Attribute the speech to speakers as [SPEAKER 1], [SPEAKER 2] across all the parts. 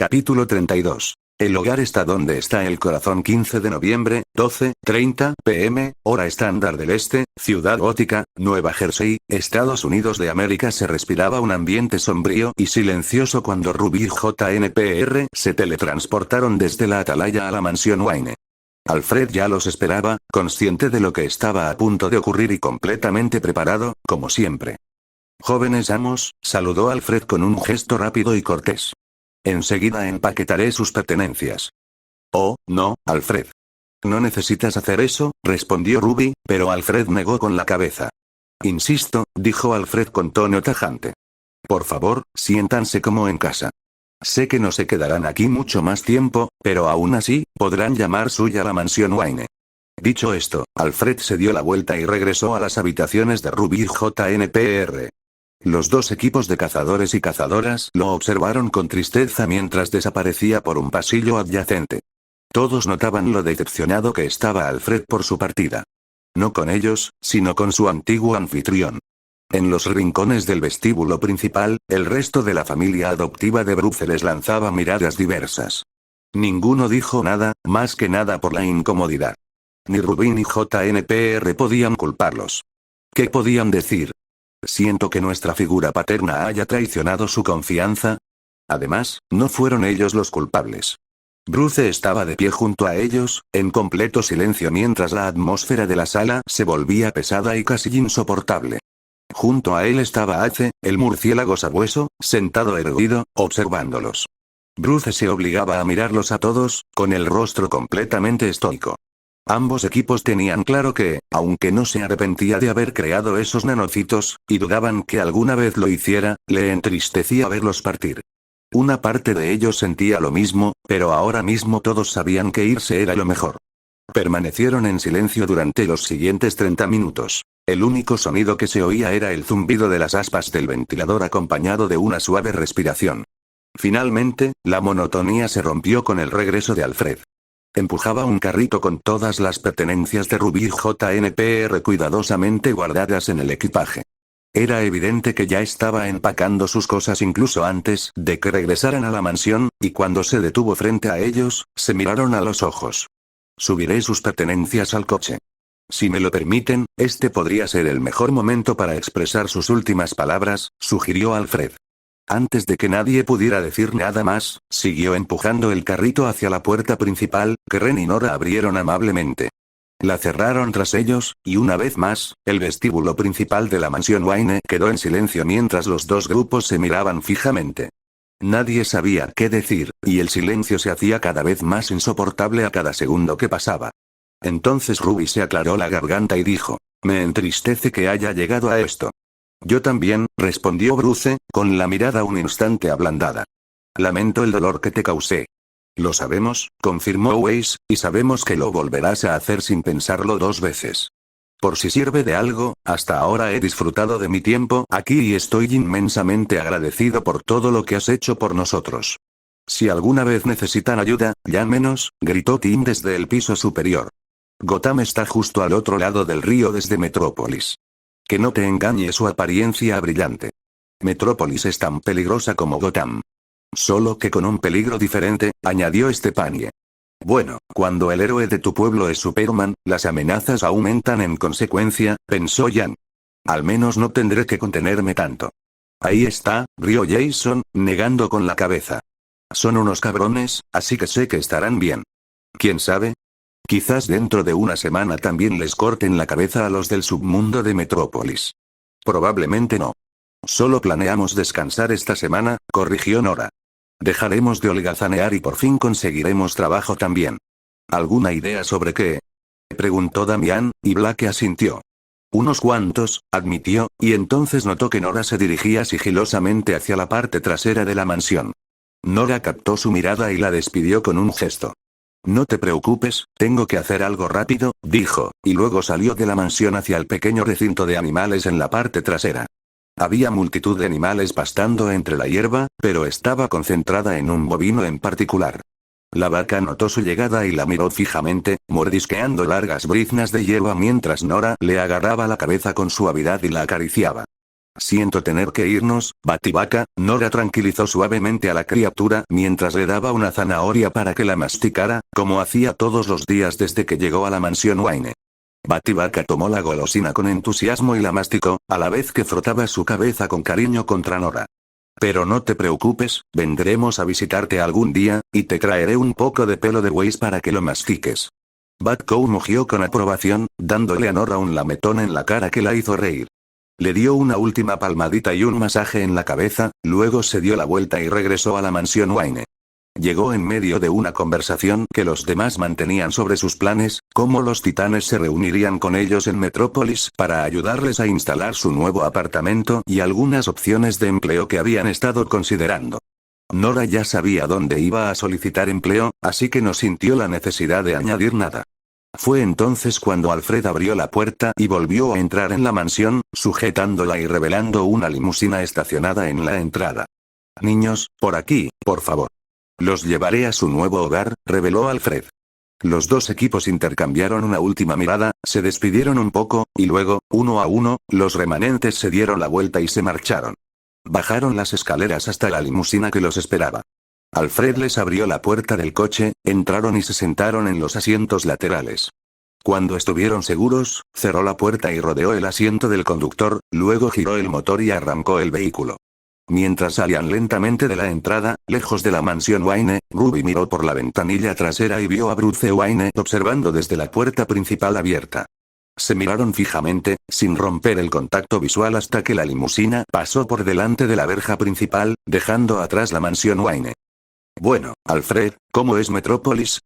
[SPEAKER 1] Capítulo 32. El hogar está donde está el corazón. 15 de noviembre, 12:30 p.m., hora estándar del este, Ciudad Gótica, Nueva Jersey, Estados Unidos de América. Se respiraba un ambiente sombrío y silencioso cuando Ruby y JNPR se teletransportaron desde la atalaya a la mansión Wayne. Alfred ya los esperaba, consciente de lo que estaba a punto de ocurrir y completamente preparado, como siempre. Jóvenes amos, saludó Alfred con un gesto rápido y cortés. Enseguida empaquetaré sus pertenencias. Oh, no, Alfred. No necesitas hacer eso, respondió Ruby, pero Alfred negó con la cabeza. Insisto, dijo Alfred con tono tajante. Por favor, siéntanse como en casa. Sé que no se quedarán aquí mucho más tiempo, pero aún así, podrán llamar suya la mansión Wayne. Dicho esto, Alfred se dio la vuelta y regresó a las habitaciones de Ruby y JNPR. Los dos equipos de cazadores y cazadoras lo observaron con tristeza mientras desaparecía por un pasillo adyacente. Todos notaban lo decepcionado que estaba Alfred por su partida. No con ellos, sino con su antiguo anfitrión. En los rincones del vestíbulo principal, el resto de la familia adoptiva de Bruce les lanzaba miradas diversas. Ninguno dijo nada, más que nada por la incomodidad. Ni Ruby ni JNPR podían culparlos. ¿Qué podían decir? Siento que nuestra figura paterna haya traicionado su confianza. Además, no fueron ellos los culpables. Bruce estaba de pie junto a ellos, en completo silencio mientras la atmósfera de la sala se volvía pesada y casi insoportable. Junto a él estaba Ace, el murciélago sabueso, sentado erguido, observándolos. Bruce se obligaba a mirarlos a todos, con el rostro completamente estoico. Ambos equipos tenían claro que, aunque no se arrepentía de haber creado esos nanocitos, y dudaban que alguna vez lo hiciera, le entristecía verlos partir. Una parte de ellos sentía lo mismo, pero ahora mismo todos sabían que irse era lo mejor. Permanecieron en silencio durante los siguientes 30 minutos. El único sonido que se oía era el zumbido de las aspas del ventilador acompañado de una suave respiración. Finalmente, la monotonía se rompió con el regreso de Alfred. Empujaba un carrito con todas las pertenencias de Ruby y JNPR cuidadosamente guardadas en el equipaje. Era evidente que ya estaba empacando sus cosas incluso antes de que regresaran a la mansión, y cuando se detuvo frente a ellos, se miraron a los ojos. Subiré sus pertenencias al coche. Si me lo permiten, este podría ser el mejor momento para expresar sus últimas palabras, sugirió Alfred. Antes de que nadie pudiera decir nada más, siguió empujando el carrito hacia la puerta principal, que Ren y Nora abrieron amablemente. La cerraron tras ellos, y una vez más, el vestíbulo principal de la mansión Wayne quedó en silencio mientras los dos grupos se miraban fijamente. Nadie sabía qué decir, y el silencio se hacía cada vez más insoportable a cada segundo que pasaba. Entonces Ruby se aclaró la garganta y dijo: «Me entristece que haya llegado a esto». «Yo también», respondió Bruce, con la mirada un instante ablandada. «Lamento el dolor que te causé». «Lo sabemos», confirmó Weiss, «y sabemos que lo volverás a hacer sin pensarlo dos veces. Por si sirve de algo, hasta ahora he disfrutado de mi tiempo aquí y estoy inmensamente agradecido por todo lo que has hecho por nosotros. Si alguna vez necesitan ayuda, llámenos», gritó Tim desde el piso superior. «Gotham está justo al otro lado del río desde Metrópolis. Que no te engañe su apariencia brillante. Metrópolis es tan peligrosa como Gotham. Solo que con un peligro diferente», añadió Stepanie. «Bueno, cuando el héroe de tu pueblo es Superman, las amenazas aumentan en consecuencia», pensó Jan. «Al menos no tendré que contenerme tanto». «Ahí está», rió Jason, negando con la cabeza. «Son unos cabrones, así que sé que estarán bien. ¿Quién sabe? Quizás dentro de una semana también les corten la cabeza a los del submundo de Metrópolis». «Probablemente no. Solo planeamos descansar esta semana», corrigió Nora. «Dejaremos de holgazanear y por fin conseguiremos trabajo también». «¿Alguna idea sobre qué?», preguntó Damián, y Blake asintió. «Unos cuantos», admitió, y entonces notó que Nora se dirigía sigilosamente hacia la parte trasera de la mansión. Nora captó su mirada y la despidió con un gesto. «No te preocupes, tengo que hacer algo rápido», dijo, y luego salió de la mansión hacia el pequeño recinto de animales en la parte trasera. Había multitud de animales pastando entre la hierba, pero estaba concentrada en un bovino en particular. La vaca notó su llegada y la miró fijamente, mordisqueando largas briznas de hierba mientras Nora le agarraba la cabeza con suavidad y la acariciaba. Siento tener que irnos, Bativaca. Nora tranquilizó suavemente a la criatura mientras le daba una zanahoria para que la masticara, como hacía todos los días desde que llegó a la mansión Wayne. Bativaca tomó la golosina con entusiasmo y la masticó, a la vez que frotaba su cabeza con cariño contra Nora. Pero no te preocupes, vendremos a visitarte algún día, y te traeré un poco de pelo de Weiss para que lo mastiques. Batcow mugió con aprobación, dándole a Nora un lametón en la cara que la hizo reír. Le dio una última palmadita y un masaje en la cabeza, luego se dio la vuelta y regresó a la mansión Wayne. Llegó en medio de una conversación que los demás mantenían sobre sus planes, cómo los titanes se reunirían con ellos en Metrópolis para ayudarles a instalar su nuevo apartamento y algunas opciones de empleo que habían estado considerando. Nora ya sabía dónde iba a solicitar empleo, así que no sintió la necesidad de añadir nada. Fue entonces cuando Alfred abrió la puerta y volvió a entrar en la mansión, sujetándola y revelando una limusina estacionada en la entrada. Niños, por aquí, por favor. Los llevaré a su nuevo hogar, reveló Alfred. Los dos equipos intercambiaron una última mirada, se despidieron un poco, y luego, uno a uno, los remanentes se dieron la vuelta y se marcharon. Bajaron las escaleras hasta la limusina que los esperaba. Alfred les abrió la puerta del coche, entraron y se sentaron en los asientos laterales. Cuando estuvieron seguros, cerró la puerta y rodeó el asiento del conductor, luego giró el motor y arrancó el vehículo. Mientras salían lentamente de la entrada, lejos de la mansión Wayne, Ruby miró por la ventanilla trasera y vio a Bruce Wayne observando desde la puerta principal abierta. Se miraron fijamente, sin romper el contacto visual hasta que la limusina pasó por delante de la verja principal, dejando atrás la mansión Wayne. Bueno, Alfred, ¿cómo es Metrópolis?,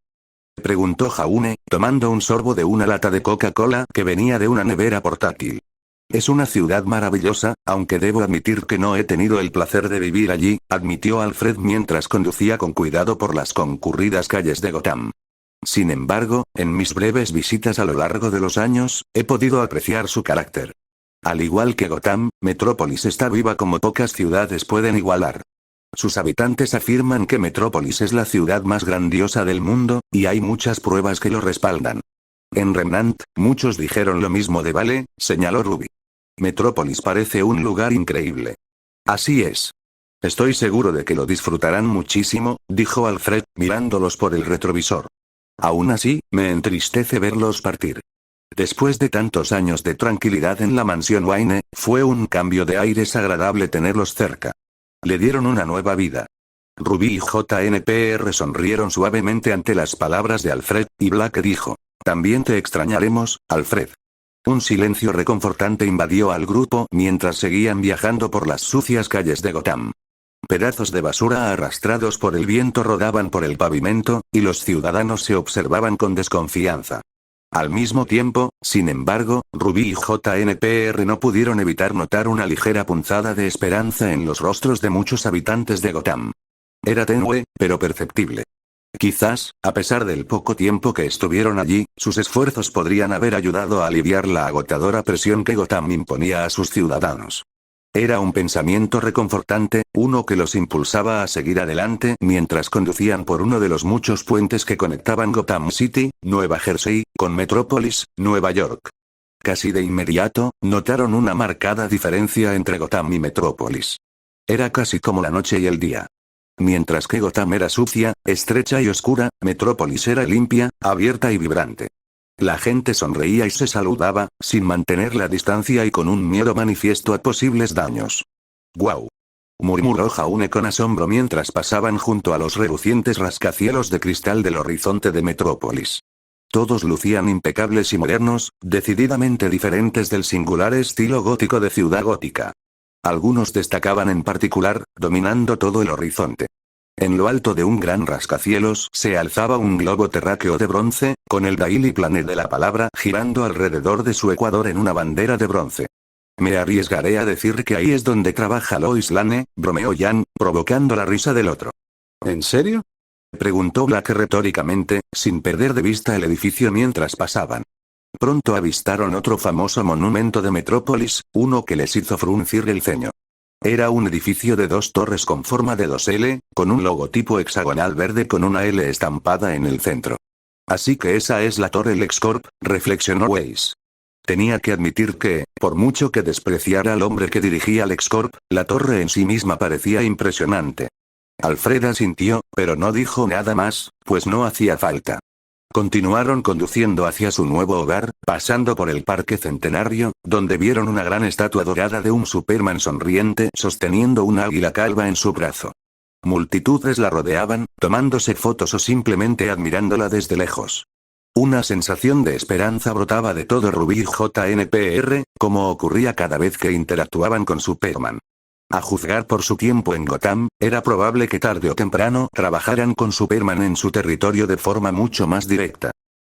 [SPEAKER 1] preguntó Jaume, tomando un sorbo de una lata de Coca-Cola que venía de una nevera portátil. Es una ciudad maravillosa, aunque debo admitir que no he tenido el placer de vivir allí, admitió Alfred mientras conducía con cuidado por las concurridas calles de Gotham. Sin embargo, en mis breves visitas a lo largo de los años, he podido apreciar su carácter. Al igual que Gotham, Metrópolis está viva como pocas ciudades pueden igualar. Sus habitantes afirman que Metrópolis es la ciudad más grandiosa del mundo, y hay muchas pruebas que lo respaldan. En Remnant, muchos dijeron lo mismo de Vale, señaló Ruby. Metrópolis parece un lugar increíble. Así es. Estoy seguro de que lo disfrutarán muchísimo, dijo Alfred, mirándolos por el retrovisor. Aún así, me entristece verlos partir. Después de tantos años de tranquilidad en la mansión Wayne, fue un cambio de aires agradable tenerlos cerca. Le dieron una nueva vida. Ruby y JNPR sonrieron suavemente ante las palabras de Alfred, y Black dijo: también te extrañaremos, Alfred. Un silencio reconfortante invadió al grupo mientras seguían viajando por las sucias calles de Gotham. Pedazos de basura arrastrados por el viento rodaban por el pavimento, y los ciudadanos se observaban con desconfianza. Al mismo tiempo, sin embargo, Ruby y JNPR no pudieron evitar notar una ligera punzada de esperanza en los rostros de muchos habitantes de Gotham. Era tenue, pero perceptible. Quizás, a pesar del poco tiempo que estuvieron allí, sus esfuerzos podrían haber ayudado a aliviar la agotadora presión que Gotham imponía a sus ciudadanos. Era un pensamiento reconfortante, uno que los impulsaba a seguir adelante mientras conducían por uno de los muchos puentes que conectaban Gotham City, Nueva Jersey, con Metrópolis, Nueva York. Casi de inmediato, notaron una marcada diferencia entre Gotham y Metrópolis. Era casi como la noche y el día. Mientras que Gotham era sucia, estrecha y oscura, Metrópolis era limpia, abierta y vibrante. La gente sonreía y se saludaba, sin mantener la distancia y con un miedo manifiesto a posibles daños. «¡Guau!», murmuró Jaume con asombro mientras pasaban junto a los relucientes rascacielos de cristal del horizonte de Metrópolis. Todos lucían impecables y modernos, decididamente diferentes del singular estilo gótico de Ciudad Gótica. Algunos destacaban en particular, dominando todo el horizonte. En lo alto de un gran rascacielos se alzaba un globo terráqueo de bronce, con el Daily Planet de la palabra girando alrededor de su ecuador en una bandera de bronce. Me arriesgaré a decir que ahí es donde trabaja Lois Lane, bromeó Jan, provocando la risa del otro. ¿En serio?, preguntó Black retóricamente, sin perder de vista el edificio mientras pasaban. Pronto avistaron otro famoso monumento de Metrópolis, uno que les hizo fruncir el ceño. Era un edificio de 2 torres con forma de 2L, con un logotipo hexagonal verde con una L estampada en el centro. Así que esa es la torre LexCorp, reflexionó Weiss. Tenía que admitir que, por mucho que despreciara al hombre que dirigía LexCorp, la torre en sí misma parecía impresionante. Alfred asintió, pero no dijo nada más, pues no hacía falta. Continuaron conduciendo hacia su nuevo hogar, pasando por el Parque Centenario, donde vieron una gran estatua dorada de un Superman sonriente sosteniendo una águila calva en su brazo. Multitudes la rodeaban, tomándose fotos o simplemente admirándola desde lejos. Una sensación de esperanza brotaba de todo Rubí JNPR, como ocurría cada vez que interactuaban con Superman. A juzgar por su tiempo en Gotham, era probable que tarde o temprano trabajaran con Superman en su territorio de forma mucho más directa.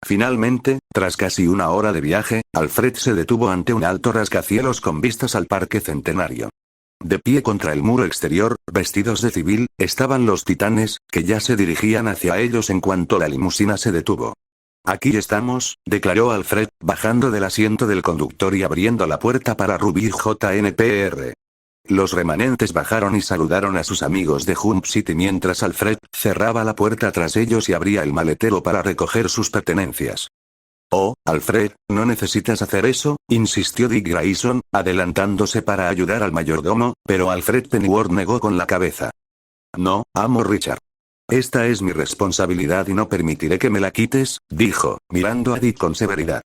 [SPEAKER 1] Finalmente, tras casi una hora de viaje, Alfred se detuvo ante un alto rascacielos con vistas al Parque Centenario. De pie contra el muro exterior, vestidos de civil, estaban los titanes, que ya se dirigían hacia ellos en cuanto la limusina se detuvo. Aquí estamos, declaró Alfred, bajando del asiento del conductor y abriendo la puerta para Rubí JNPR. Los remanentes bajaron y saludaron a sus amigos de Jump City mientras Alfred cerraba la puerta tras ellos y abría el maletero para recoger sus pertenencias. Oh, Alfred, no necesitas hacer eso, insistió Dick Grayson, adelantándose para ayudar al mayordomo, pero Alfred Pennyworth negó con la cabeza. No, amo Richard. Esta es mi responsabilidad y no permitiré que me la quites, dijo, mirando a Dick con severidad.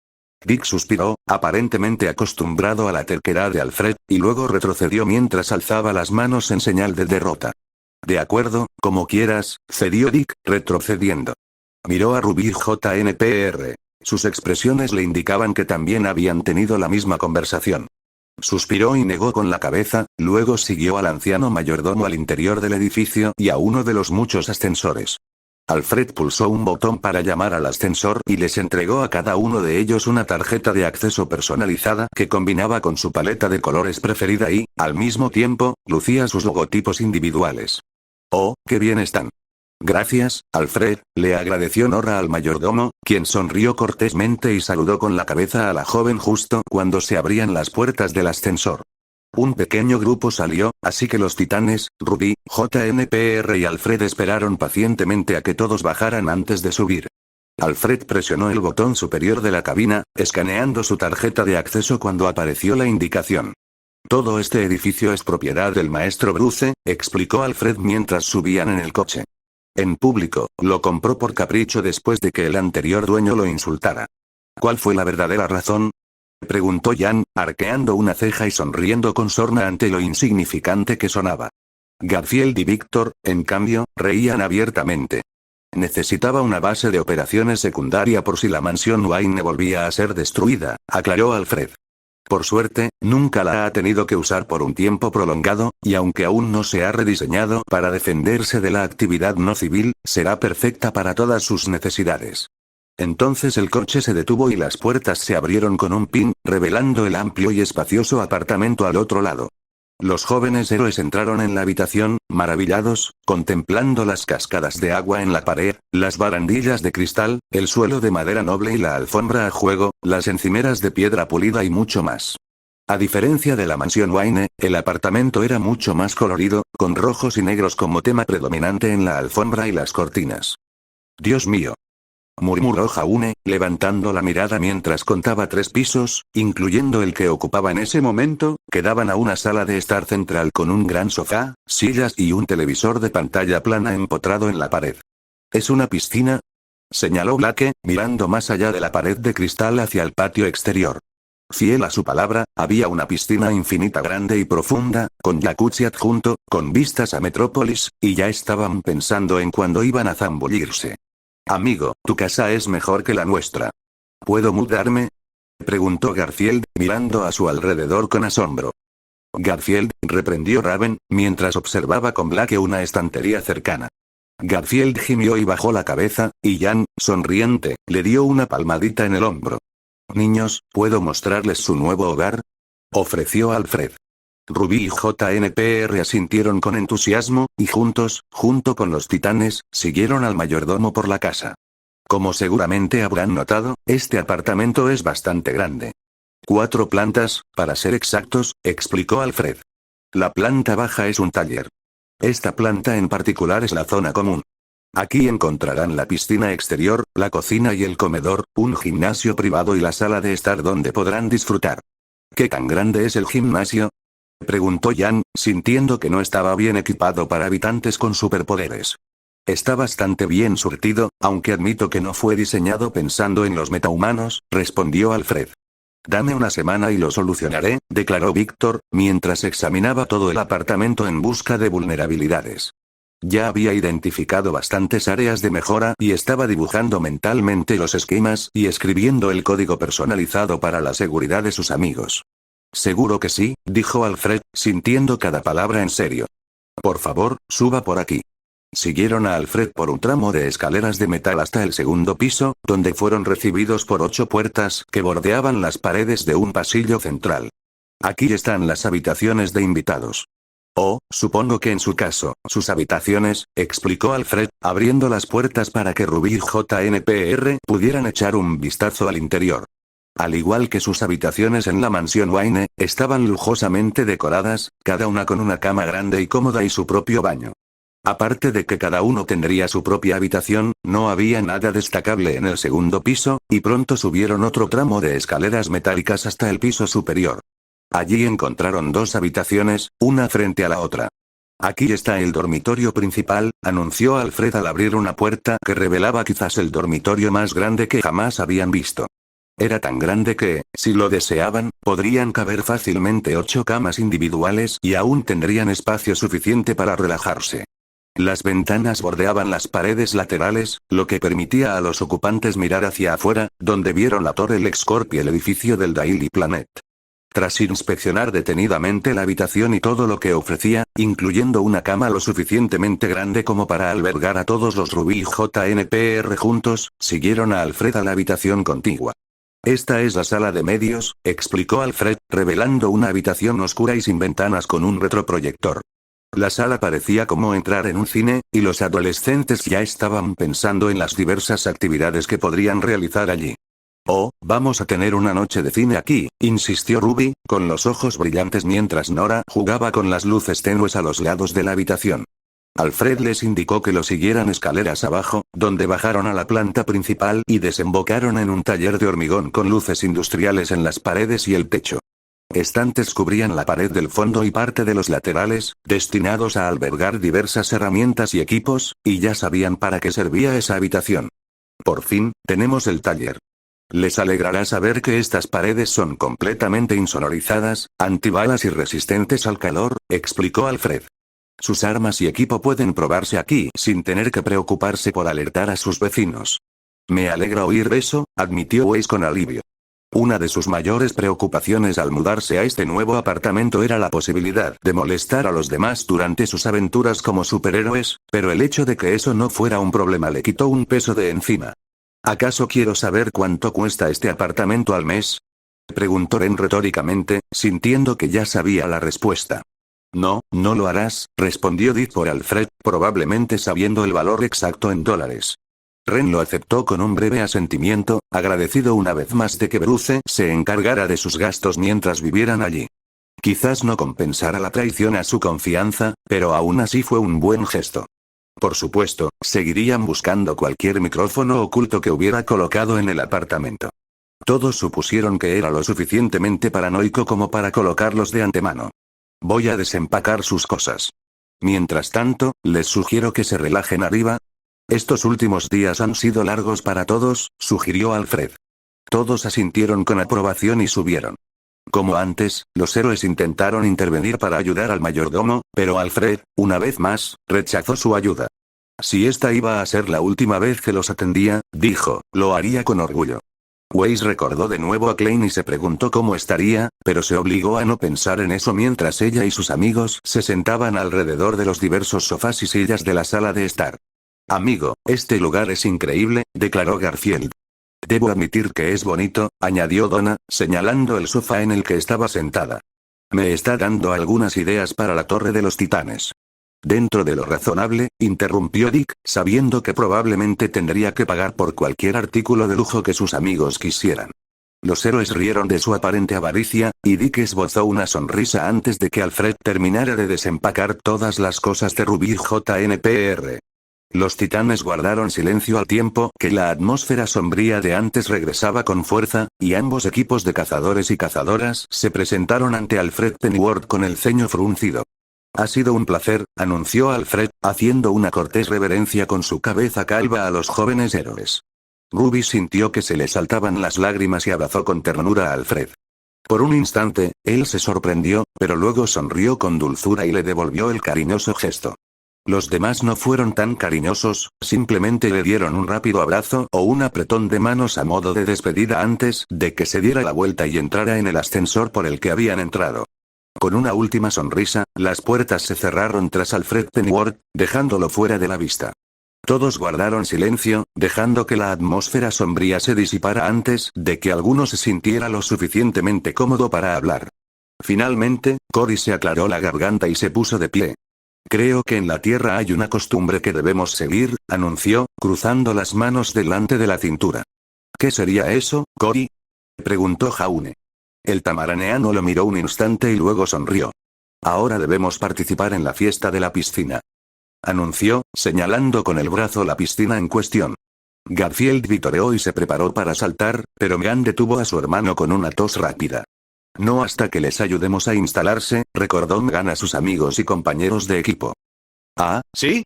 [SPEAKER 1] Dick suspiró, aparentemente acostumbrado a la terquedad de Alfred, y luego retrocedió mientras alzaba las manos en señal de derrota. De acuerdo, como quieras, cedió Dick, retrocediendo. Miró a Rubí JNPR. Sus expresiones le indicaban que también habían tenido la misma conversación. Suspiró y negó con la cabeza, luego siguió al anciano mayordomo al interior del edificio y a uno de los muchos ascensores. Alfred pulsó un botón para llamar al ascensor y les entregó a cada uno de ellos una tarjeta de acceso personalizada que combinaba con su paleta de colores preferida y, al mismo tiempo, lucía sus logotipos individuales. ¡Oh, qué bien están! Gracias, Alfred, le agradeció Nora al mayordomo, quien sonrió cortésmente y saludó con la cabeza a la joven justo cuando se abrían las puertas del ascensor. Un pequeño grupo salió, así que los titanes, Rubí, JNPR y Alfred esperaron pacientemente a que todos bajaran antes de subir. Alfred presionó el botón superior de la cabina, escaneando su tarjeta de acceso cuando apareció la indicación. Todo este edificio es propiedad del maestro Bruce, explicó Alfred mientras subían en el coche. En público, lo compró por capricho después de que el anterior dueño lo insultara. ¿Cuál fue la verdadera razón?, preguntó Jan, arqueando una ceja y sonriendo con sorna ante lo insignificante que sonaba. Garfield y Víctor, en cambio, reían abiertamente. Necesitaba una base de operaciones secundaria por si la mansión Wayne volvía a ser destruida, aclaró Alfred. Por suerte, nunca la ha tenido que usar por un tiempo prolongado, y aunque aún no se ha rediseñado para defenderse de la actividad no civil, será perfecta para todas sus necesidades. Entonces el coche se detuvo y las puertas se abrieron con un pin, revelando el amplio y espacioso apartamento al otro lado. Los jóvenes héroes entraron en la habitación, maravillados, contemplando las cascadas de agua en la pared, las barandillas de cristal, el suelo de madera noble y la alfombra a juego, las encimeras de piedra pulida y mucho más. A diferencia de la mansión Wayne, el apartamento era mucho más colorido, con rojos y negros como tema predominante en la alfombra y las cortinas. Dios mío, murmuró Jaume, levantando la mirada mientras contaba 3 pisos, incluyendo el que ocupaba en ese momento, que daban a una sala de estar central con un gran sofá, sillas y un televisor de pantalla plana empotrado en la pared. ¿Es una piscina?, señaló Blake, mirando más allá de la pared de cristal hacia el patio exterior. Fiel a su palabra, había una piscina infinita grande y profunda, con jacuzzi adjunto, con vistas a Metrópolis, y ya estaban pensando en cuándo iban a zambullirse. Amigo, tu casa es mejor que la nuestra. ¿Puedo mudarme?, preguntó Garfield, mirando a su alrededor con asombro. Garfield, reprendió Raven, mientras observaba con Blake una estantería cercana. Garfield gimió y bajó la cabeza, y Jan, sonriente, le dio una palmadita en el hombro. Niños, ¿puedo mostrarles su nuevo hogar?, ofreció Alfred. Rubí y JNPR asintieron con entusiasmo, y juntos, junto con los titanes, siguieron al mayordomo por la casa. Como seguramente habrán notado, este apartamento es bastante grande. 4 plantas, para ser exactos, explicó Alfred. La planta baja es un taller. Esta planta en particular es la zona común. Aquí encontrarán la piscina exterior, la cocina y el comedor, un gimnasio privado y la sala de estar donde podrán disfrutar. ¿Qué tan grande es el gimnasio?, preguntó Jan, sintiendo que no estaba bien equipado para habitantes con superpoderes. Está bastante bien surtido, aunque admito que no fue diseñado pensando en los metahumanos, respondió Alfred. Dame una semana y lo solucionaré, declaró Víctor, mientras examinaba todo el apartamento en busca de vulnerabilidades. Ya había identificado bastantes áreas de mejora y estaba dibujando mentalmente los esquemas y escribiendo el código personalizado para la seguridad de sus amigos. Seguro que sí, dijo Alfred, sintiendo cada palabra en serio. Por favor, suba por aquí. Siguieron a Alfred por un tramo de escaleras de metal hasta el segundo piso, donde fueron recibidos por 8 puertas que bordeaban las paredes de un pasillo central. Aquí están las habitaciones de invitados. Oh, supongo que en su caso, sus habitaciones, explicó Alfred, abriendo las puertas para que Ruby y JNPR pudieran echar un vistazo al interior. Al igual que sus habitaciones en la mansión Wayne, estaban lujosamente decoradas, cada una con una cama grande y cómoda y su propio baño. Aparte de que cada uno tendría su propia habitación, no había nada destacable en el segundo piso, y pronto subieron otro tramo de escaleras metálicas hasta el piso superior. Allí encontraron 2 habitaciones, una frente a la otra. Aquí está el dormitorio principal, anunció Alfred al abrir una puerta que revelaba quizás el dormitorio más grande que jamás habían visto. Era tan grande que, si lo deseaban, podrían caber fácilmente 8 camas individuales y aún tendrían espacio suficiente para relajarse. Las ventanas bordeaban las paredes laterales, lo que permitía a los ocupantes mirar hacia afuera, donde vieron la Torre LexCorp y el edificio del Daily Planet. Tras inspeccionar detenidamente la habitación y todo lo que ofrecía, incluyendo una cama lo suficientemente grande como para albergar a todos los Ruby y JNPR juntos, siguieron a Alfred a la habitación contigua. Esta es la sala de medios, explicó Alfred, revelando una habitación oscura y sin ventanas con un retroproyector. La sala parecía como entrar en un cine, y los adolescentes ya estaban pensando en las diversas actividades que podrían realizar allí. Oh, vamos a tener una noche de cine aquí, insistió Ruby, con los ojos brillantes mientras Nora jugaba con las luces tenues a los lados de la habitación. Alfred les indicó que lo siguieran escaleras abajo, donde bajaron a la planta principal y desembocaron en un taller de hormigón con luces industriales en las paredes y el techo. Estantes cubrían la pared del fondo y parte de los laterales, destinados a albergar diversas herramientas y equipos, y ya sabían para qué servía esa habitación. Por fin, tenemos el taller. Les alegrará saber que estas paredes son completamente insonorizadas, antibalas y resistentes al calor, explicó Alfred. Sus armas y equipo pueden probarse aquí sin tener que preocuparse por alertar a sus vecinos. Me alegra oír eso, admitió Weiss con alivio. Una de sus mayores preocupaciones al mudarse a este nuevo apartamento era la posibilidad de molestar a los demás durante sus aventuras como superhéroes, pero el hecho de que eso no fuera un problema le quitó un peso de encima. ¿Acaso quiero saber cuánto cuesta este apartamento al mes?, preguntó Ren retóricamente, sintiendo que ya sabía la respuesta. No, no lo harás, respondió Dick por Alfred, probablemente sabiendo el valor exacto en dólares. Ren lo aceptó con un breve asentimiento, agradecido una vez más de que Bruce se encargara de sus gastos mientras vivieran allí. Quizás no compensara la traición a su confianza, pero aún así fue un buen gesto. Por supuesto, seguirían buscando cualquier micrófono oculto que hubiera colocado en el apartamento. Todos supusieron que era lo suficientemente paranoico como para colocarlos de antemano. Voy a desempacar sus cosas. Mientras tanto, les sugiero que se relajen arriba. Estos últimos días han sido largos para todos, sugirió Alfred. Todos asintieron con aprobación y subieron. Como antes, los héroes intentaron intervenir para ayudar al mayordomo, pero Alfred, una vez más, rechazó su ayuda. Si esta iba a ser la última vez que los atendía, dijo, lo haría con orgullo. Weiss recordó de nuevo a Klein y se preguntó cómo estaría, pero se obligó a no pensar en eso mientras ella y sus amigos se sentaban alrededor de los diversos sofás y sillas de la sala de estar. Amigo, este lugar es increíble, declaró Garfield. Debo admitir que es bonito, añadió Donna, señalando el sofá en el que estaba sentada. Me está dando algunas ideas para la Torre de los Titanes. Dentro de lo razonable, interrumpió Dick, sabiendo que probablemente tendría que pagar por cualquier artículo de lujo que sus amigos quisieran. Los héroes rieron de su aparente avaricia, y Dick esbozó una sonrisa antes de que Alfred terminara de desempacar todas las cosas de Ruby JNPR. Los titanes guardaron silencio al tiempo que la atmósfera sombría de antes regresaba con fuerza, y ambos equipos de cazadores y cazadoras se presentaron ante Alfred Pennyworth con el ceño fruncido. Ha sido un placer, anunció Alfred, haciendo una cortés reverencia con su cabeza calva a los jóvenes héroes. Ruby sintió que se le saltaban las lágrimas y abrazó con ternura a Alfred. Por un instante, él se sorprendió, pero luego sonrió con dulzura y le devolvió el cariñoso gesto. Los demás no fueron tan cariñosos, simplemente le dieron un rápido abrazo o un apretón de manos a modo de despedida antes de que se diera la vuelta y entrara en el ascensor por el que habían entrado. Con una última sonrisa, las puertas se cerraron tras Alfred Pennyworth, dejándolo fuera de la vista. Todos guardaron silencio, dejando que la atmósfera sombría se disipara antes de que alguno se sintiera lo suficientemente cómodo para hablar. Finalmente, Cory se aclaró la garganta y se puso de pie. Creo que en la Tierra hay una costumbre que debemos seguir, anunció, cruzando las manos delante de la cintura. ¿Qué sería eso, Cory?, preguntó Jaune. El tamaraneano lo miró un instante y luego sonrió. Ahora debemos participar en la fiesta de la piscina, anunció, señalando con el brazo la piscina en cuestión. Garfield vitoreó y se preparó para saltar, pero Megan detuvo a su hermano con una tos rápida. No hasta que les ayudemos a instalarse, recordó Megan a sus amigos y compañeros de equipo. Ah, ¿sí?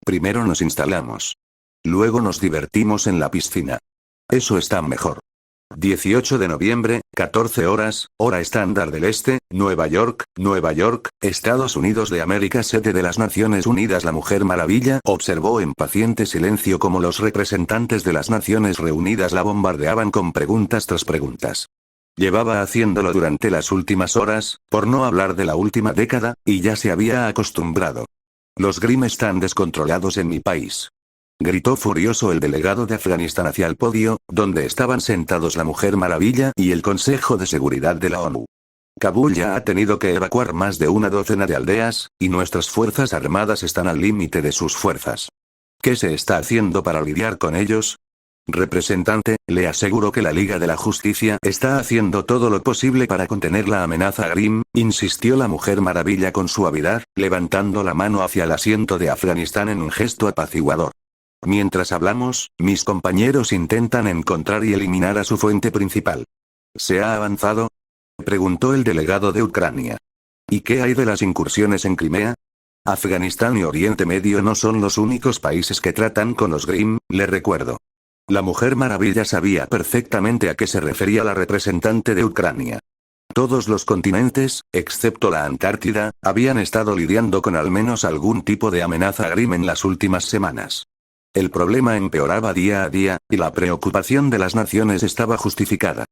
[SPEAKER 1] Primero nos instalamos. Luego nos divertimos en la piscina. Eso está mejor. 18 de noviembre, 14 horas, hora estándar del este, Nueva York, Estados Unidos de América, sede de las Naciones Unidas. La Mujer Maravilla observó en paciente silencio cómo los representantes de las Naciones Reunidas la bombardeaban con preguntas tras preguntas. Llevaba haciéndolo durante las últimas horas, por no hablar de la última década, y ya se había acostumbrado. Los Grimm están descontrolados en mi país, gritó furioso el delegado de Afganistán hacia el podio, donde estaban sentados la Mujer Maravilla y el Consejo de Seguridad de la ONU. Kabul ya ha tenido que evacuar más de una docena de aldeas, y nuestras fuerzas armadas están al límite de sus fuerzas. ¿Qué se está haciendo para lidiar con ellos? Representante, le aseguro que la Liga de la Justicia está haciendo todo lo posible para contener la amenaza Grimm, insistió la Mujer Maravilla con suavidad, levantando la mano hacia el asiento de Afganistán en un gesto apaciguador. Mientras hablamos, mis compañeros intentan encontrar y eliminar a su fuente principal. ¿Se ha avanzado?, preguntó el delegado de Ucrania. ¿Y qué hay de las incursiones en Crimea? Afganistán y Oriente Medio no son los únicos países que tratan con los Grimm, le recuerdo. La Mujer Maravilla sabía perfectamente a qué se refería la representante de Ucrania. Todos los continentes, excepto la Antártida, habían estado lidiando con al menos algún tipo de amenaza Grimm en las últimas semanas. El problema empeoraba día a día, y la preocupación de las naciones estaba justificada.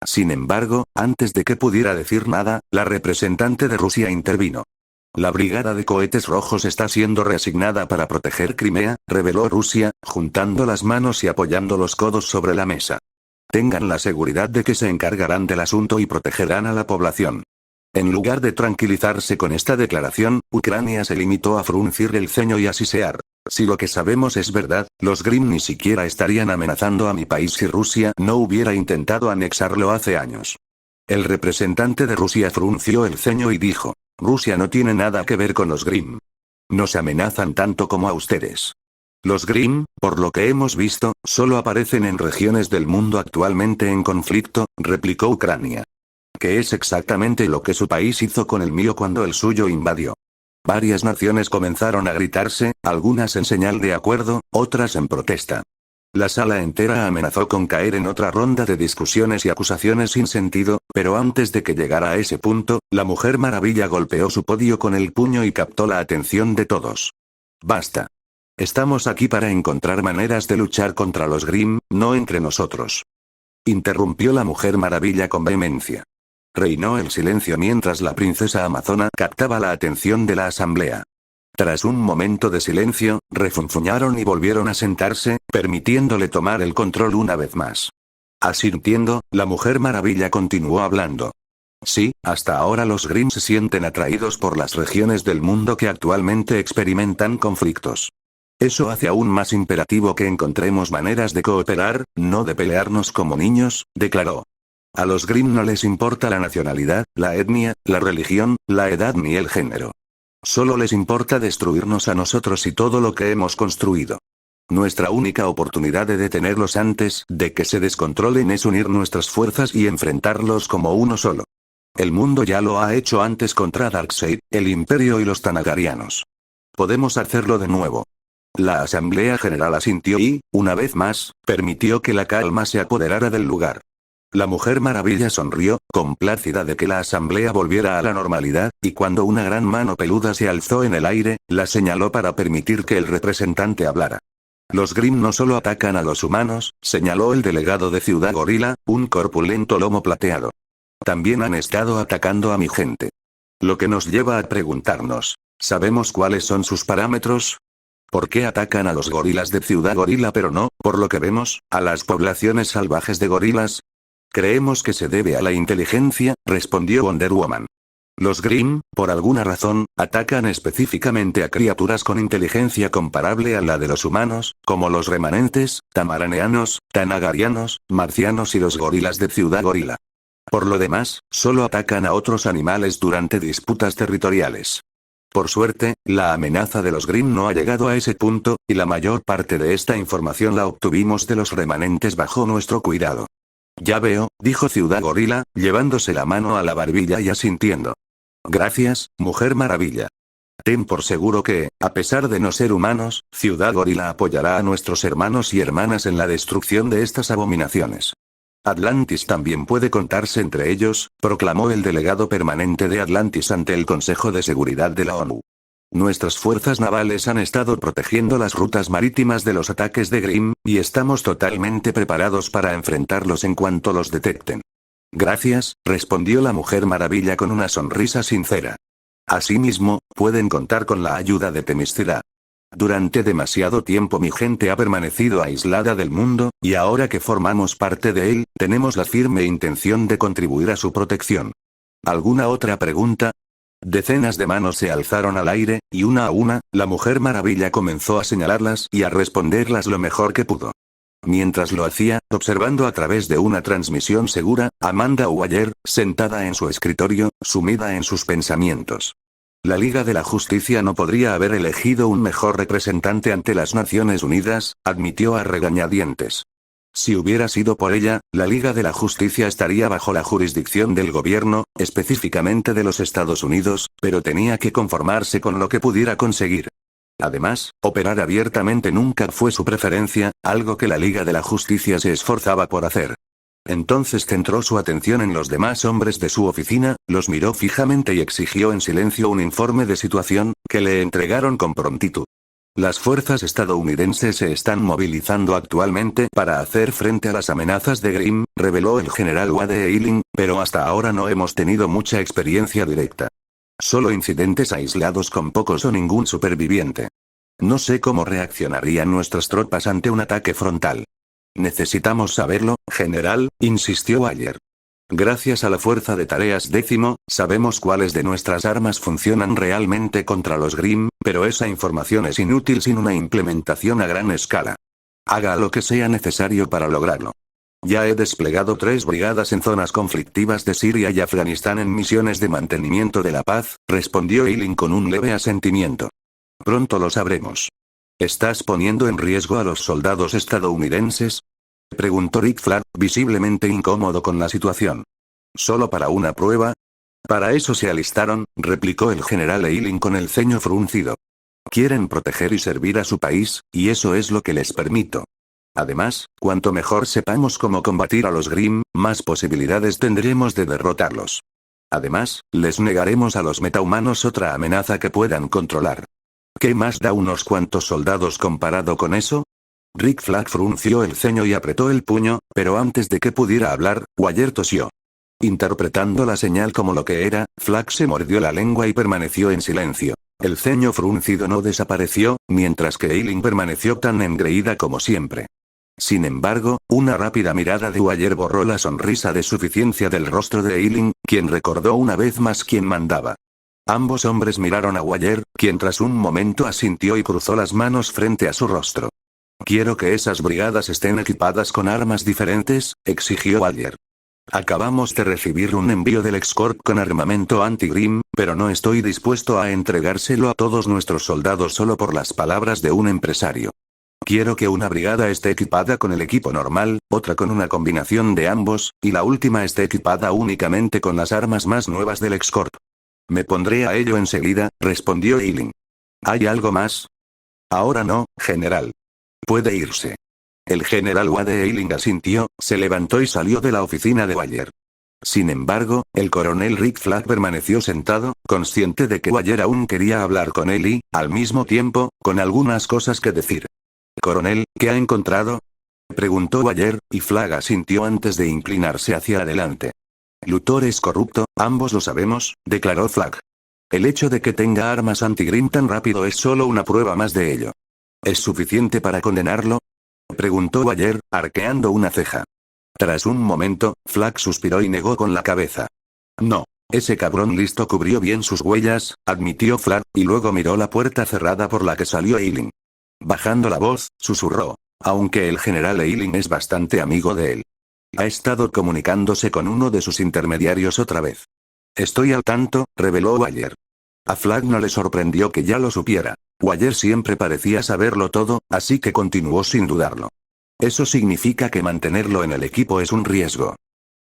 [SPEAKER 1] Sin embargo, antes de que pudiera decir nada, la representante de Rusia intervino. La brigada de cohetes rojos está siendo reasignada para proteger Crimea, reveló Rusia, juntando las manos y apoyando los codos sobre la mesa. Tengan la seguridad de que se encargarán del asunto y protegerán a la población. En lugar de tranquilizarse con esta declaración, Ucrania se limitó a fruncir el ceño y a sisear. Si lo que sabemos es verdad, los Grimm ni siquiera estarían amenazando a mi país si Rusia no hubiera intentado anexarlo hace años. El representante de Rusia frunció el ceño y dijo: Rusia no tiene nada que ver con los Grimm. Nos amenazan tanto como a ustedes. Los Grimm, por lo que hemos visto, solo aparecen en regiones del mundo actualmente en conflicto, replicó Ucrania. ¿Qué es exactamente lo que su país hizo con el mío cuando el suyo invadió? Varias naciones comenzaron a gritarse, algunas en señal de acuerdo, otras en protesta. La sala entera amenazó con caer en otra ronda de discusiones y acusaciones sin sentido, pero antes de que llegara a ese punto, la Mujer Maravilla golpeó su podio con el puño y captó la atención de todos. Basta. Estamos aquí para encontrar maneras de luchar contra los Grimm, no entre nosotros. Interrumpió la Mujer Maravilla con vehemencia. Reinó el silencio mientras la princesa amazona captaba la atención de la asamblea. Tras un momento de silencio, refunfuñaron y volvieron a sentarse, permitiéndole tomar el control una vez más. Asintiendo, la Mujer Maravilla continuó hablando. Sí, hasta ahora los Grimm se sienten atraídos por las regiones del mundo que actualmente experimentan conflictos. Eso hace aún más imperativo que encontremos maneras de cooperar, no de pelearnos como niños, declaró. A los Grimm no les importa la nacionalidad, la etnia, la religión, la edad ni el género. Solo les importa destruirnos a nosotros y todo lo que hemos construido. Nuestra única oportunidad de detenerlos antes de que se descontrolen es unir nuestras fuerzas y enfrentarlos como uno solo. El mundo ya lo ha hecho antes contra Darkseid, el Imperio y los Thanagarianos. Podemos hacerlo de nuevo. La Asamblea General asintió y, una vez más, permitió que la calma se apoderara del lugar. La Mujer Maravilla sonrió, complácida de que la asamblea volviera a la normalidad, y cuando una gran mano peluda se alzó en el aire, la señaló para permitir que el representante hablara. Los Grimm no solo atacan a los humanos, señaló el delegado de Ciudad Gorila, un corpulento lomo plateado. También han estado atacando a mi gente. Lo que nos lleva a preguntarnos, ¿sabemos cuáles son sus parámetros? ¿Por qué atacan a los gorilas de Ciudad Gorila pero no, por lo que vemos, a las poblaciones salvajes de gorilas? Creemos que se debe a la inteligencia, respondió Wonder Woman. Los Grimm, por alguna razón, atacan específicamente a criaturas con inteligencia comparable a la de los humanos, como los remanentes, tamaraneanos, tanagarianos, marcianos y los gorilas de Ciudad Gorila. Por lo demás, solo atacan a otros animales durante disputas territoriales. Por suerte, la amenaza de los Grimm no ha llegado a ese punto, y la mayor parte de esta información la obtuvimos de los remanentes bajo nuestro cuidado. Ya veo, dijo Ciudad Gorila, llevándose la mano a la barbilla y asintiendo. Gracias, Mujer Maravilla. Ten por seguro que, a pesar de no ser humanos, Ciudad Gorila apoyará a nuestros hermanos y hermanas en la destrucción de estas abominaciones. Atlantis también puede contarse entre ellos, proclamó el delegado permanente de Atlantis ante el Consejo de Seguridad de la ONU. Nuestras fuerzas navales han estado protegiendo las rutas marítimas de los ataques de Grimm, y estamos totalmente preparados para enfrentarlos en cuanto los detecten. Gracias, respondió la Mujer Maravilla con una sonrisa sincera. Asimismo, pueden contar con la ayuda de Themyscira. Durante demasiado tiempo mi gente ha permanecido aislada del mundo, y ahora que formamos parte de él, tenemos la firme intención de contribuir a su protección. ¿Alguna otra pregunta? Decenas de manos se alzaron al aire, y una a una, la Mujer Maravilla comenzó a señalarlas y a responderlas lo mejor que pudo. Mientras lo hacía, observando a través de una transmisión segura, Amanda Waller, sentada en su escritorio, sumida en sus pensamientos. La Liga de la Justicia no podría haber elegido un mejor representante ante las Naciones Unidas, admitió a regañadientes. Si hubiera sido por ella, la Liga de la Justicia estaría bajo la jurisdicción del gobierno, específicamente de los Estados Unidos, pero tenía que conformarse con lo que pudiera conseguir. Además, operar abiertamente nunca fue su preferencia, algo que la Liga de la Justicia se esforzaba por hacer. Entonces centró su atención en los demás hombres de su oficina, los miró fijamente y exigió en silencio un informe de situación, que le entregaron con prontitud. Las fuerzas estadounidenses se están movilizando actualmente para hacer frente a las amenazas de Grimm, reveló el general Wade Eiling, pero hasta ahora no hemos tenido mucha experiencia directa. Solo incidentes aislados con pocos o ningún superviviente. No sé cómo reaccionarían nuestras tropas ante un ataque frontal. Necesitamos saberlo, general, insistió Waller. Gracias a la Fuerza de Tareas 10, sabemos cuáles de nuestras armas funcionan realmente contra los Grimm, pero esa información es inútil sin una implementación a gran escala. Haga lo que sea necesario para lograrlo. Ya he desplegado 3 brigadas en zonas conflictivas de Siria y Afganistán en misiones de mantenimiento de la paz, respondió Eiling con un leve asentimiento. Pronto lo sabremos. ¿Estás poniendo en riesgo a los soldados estadounidenses?, preguntó Rick Flag, visiblemente incómodo con la situación. ¿Solo para una prueba? Para eso se alistaron, replicó el general Eiling con el ceño fruncido. Quieren proteger y servir a su país, y eso es lo que les permito. Además, cuanto mejor sepamos cómo combatir a los Grimm, más posibilidades tendremos de derrotarlos. Además, les negaremos a los metahumanos otra amenaza que puedan controlar. ¿Qué más da unos cuantos soldados comparado con eso? Rick Flag frunció el ceño y apretó el puño, pero antes de que pudiera hablar, Waller tosió. Interpretando la señal como lo que era, Flag se mordió la lengua y permaneció en silencio. El ceño fruncido no desapareció, mientras que Eiling permaneció tan engreída como siempre. Sin embargo, una rápida mirada de Waller borró la sonrisa de suficiencia del rostro de Eiling, quien recordó una vez más quién mandaba. Ambos hombres miraron a Waller, quien tras un momento asintió y cruzó las manos frente a su rostro. Quiero que esas brigadas estén equipadas con armas diferentes, exigió Waller. Acabamos de recibir un envío del X-Corp con armamento anti-Grim, pero no estoy dispuesto a entregárselo a todos nuestros soldados solo por las palabras de un empresario. Quiero que una brigada esté equipada con el equipo normal, otra con una combinación de ambos, y la última esté equipada únicamente con las armas más nuevas del X-Corp. Me pondré a ello enseguida, respondió Eiling. ¿Hay algo más? Ahora no, general. Puede irse. El general Wade Eiling asintió, se levantó y salió de la oficina de Waller. Sin embargo, el coronel Rick Flag permaneció sentado, consciente de que Waller aún quería hablar con él y, al mismo tiempo, con algunas cosas que decir. «Coronel, ¿qué ha encontrado?», preguntó Waller, y Flag asintió antes de inclinarse hacia adelante. «Luthor es corrupto, ambos lo sabemos», declaró Flag. «El hecho de que tenga armas anti-Grim tan rápido es solo una prueba más de ello». «¿Es suficiente para condenarlo?», preguntó Waller, arqueando una ceja. Tras un momento, Flag suspiró y negó con la cabeza. «No. Ese cabrón listo cubrió bien sus huellas», admitió Flag, y luego miró la puerta cerrada por la que salió Eiling. Bajando la voz, susurró. «Aunque el general Eiling es bastante amigo de él. Ha estado comunicándose con uno de sus intermediarios otra vez». «Estoy al tanto», reveló Waller. A Flag no le sorprendió que ya lo supiera. Waller siempre parecía saberlo todo, así que continuó sin dudarlo. «Eso significa que mantenerlo en el equipo es un riesgo.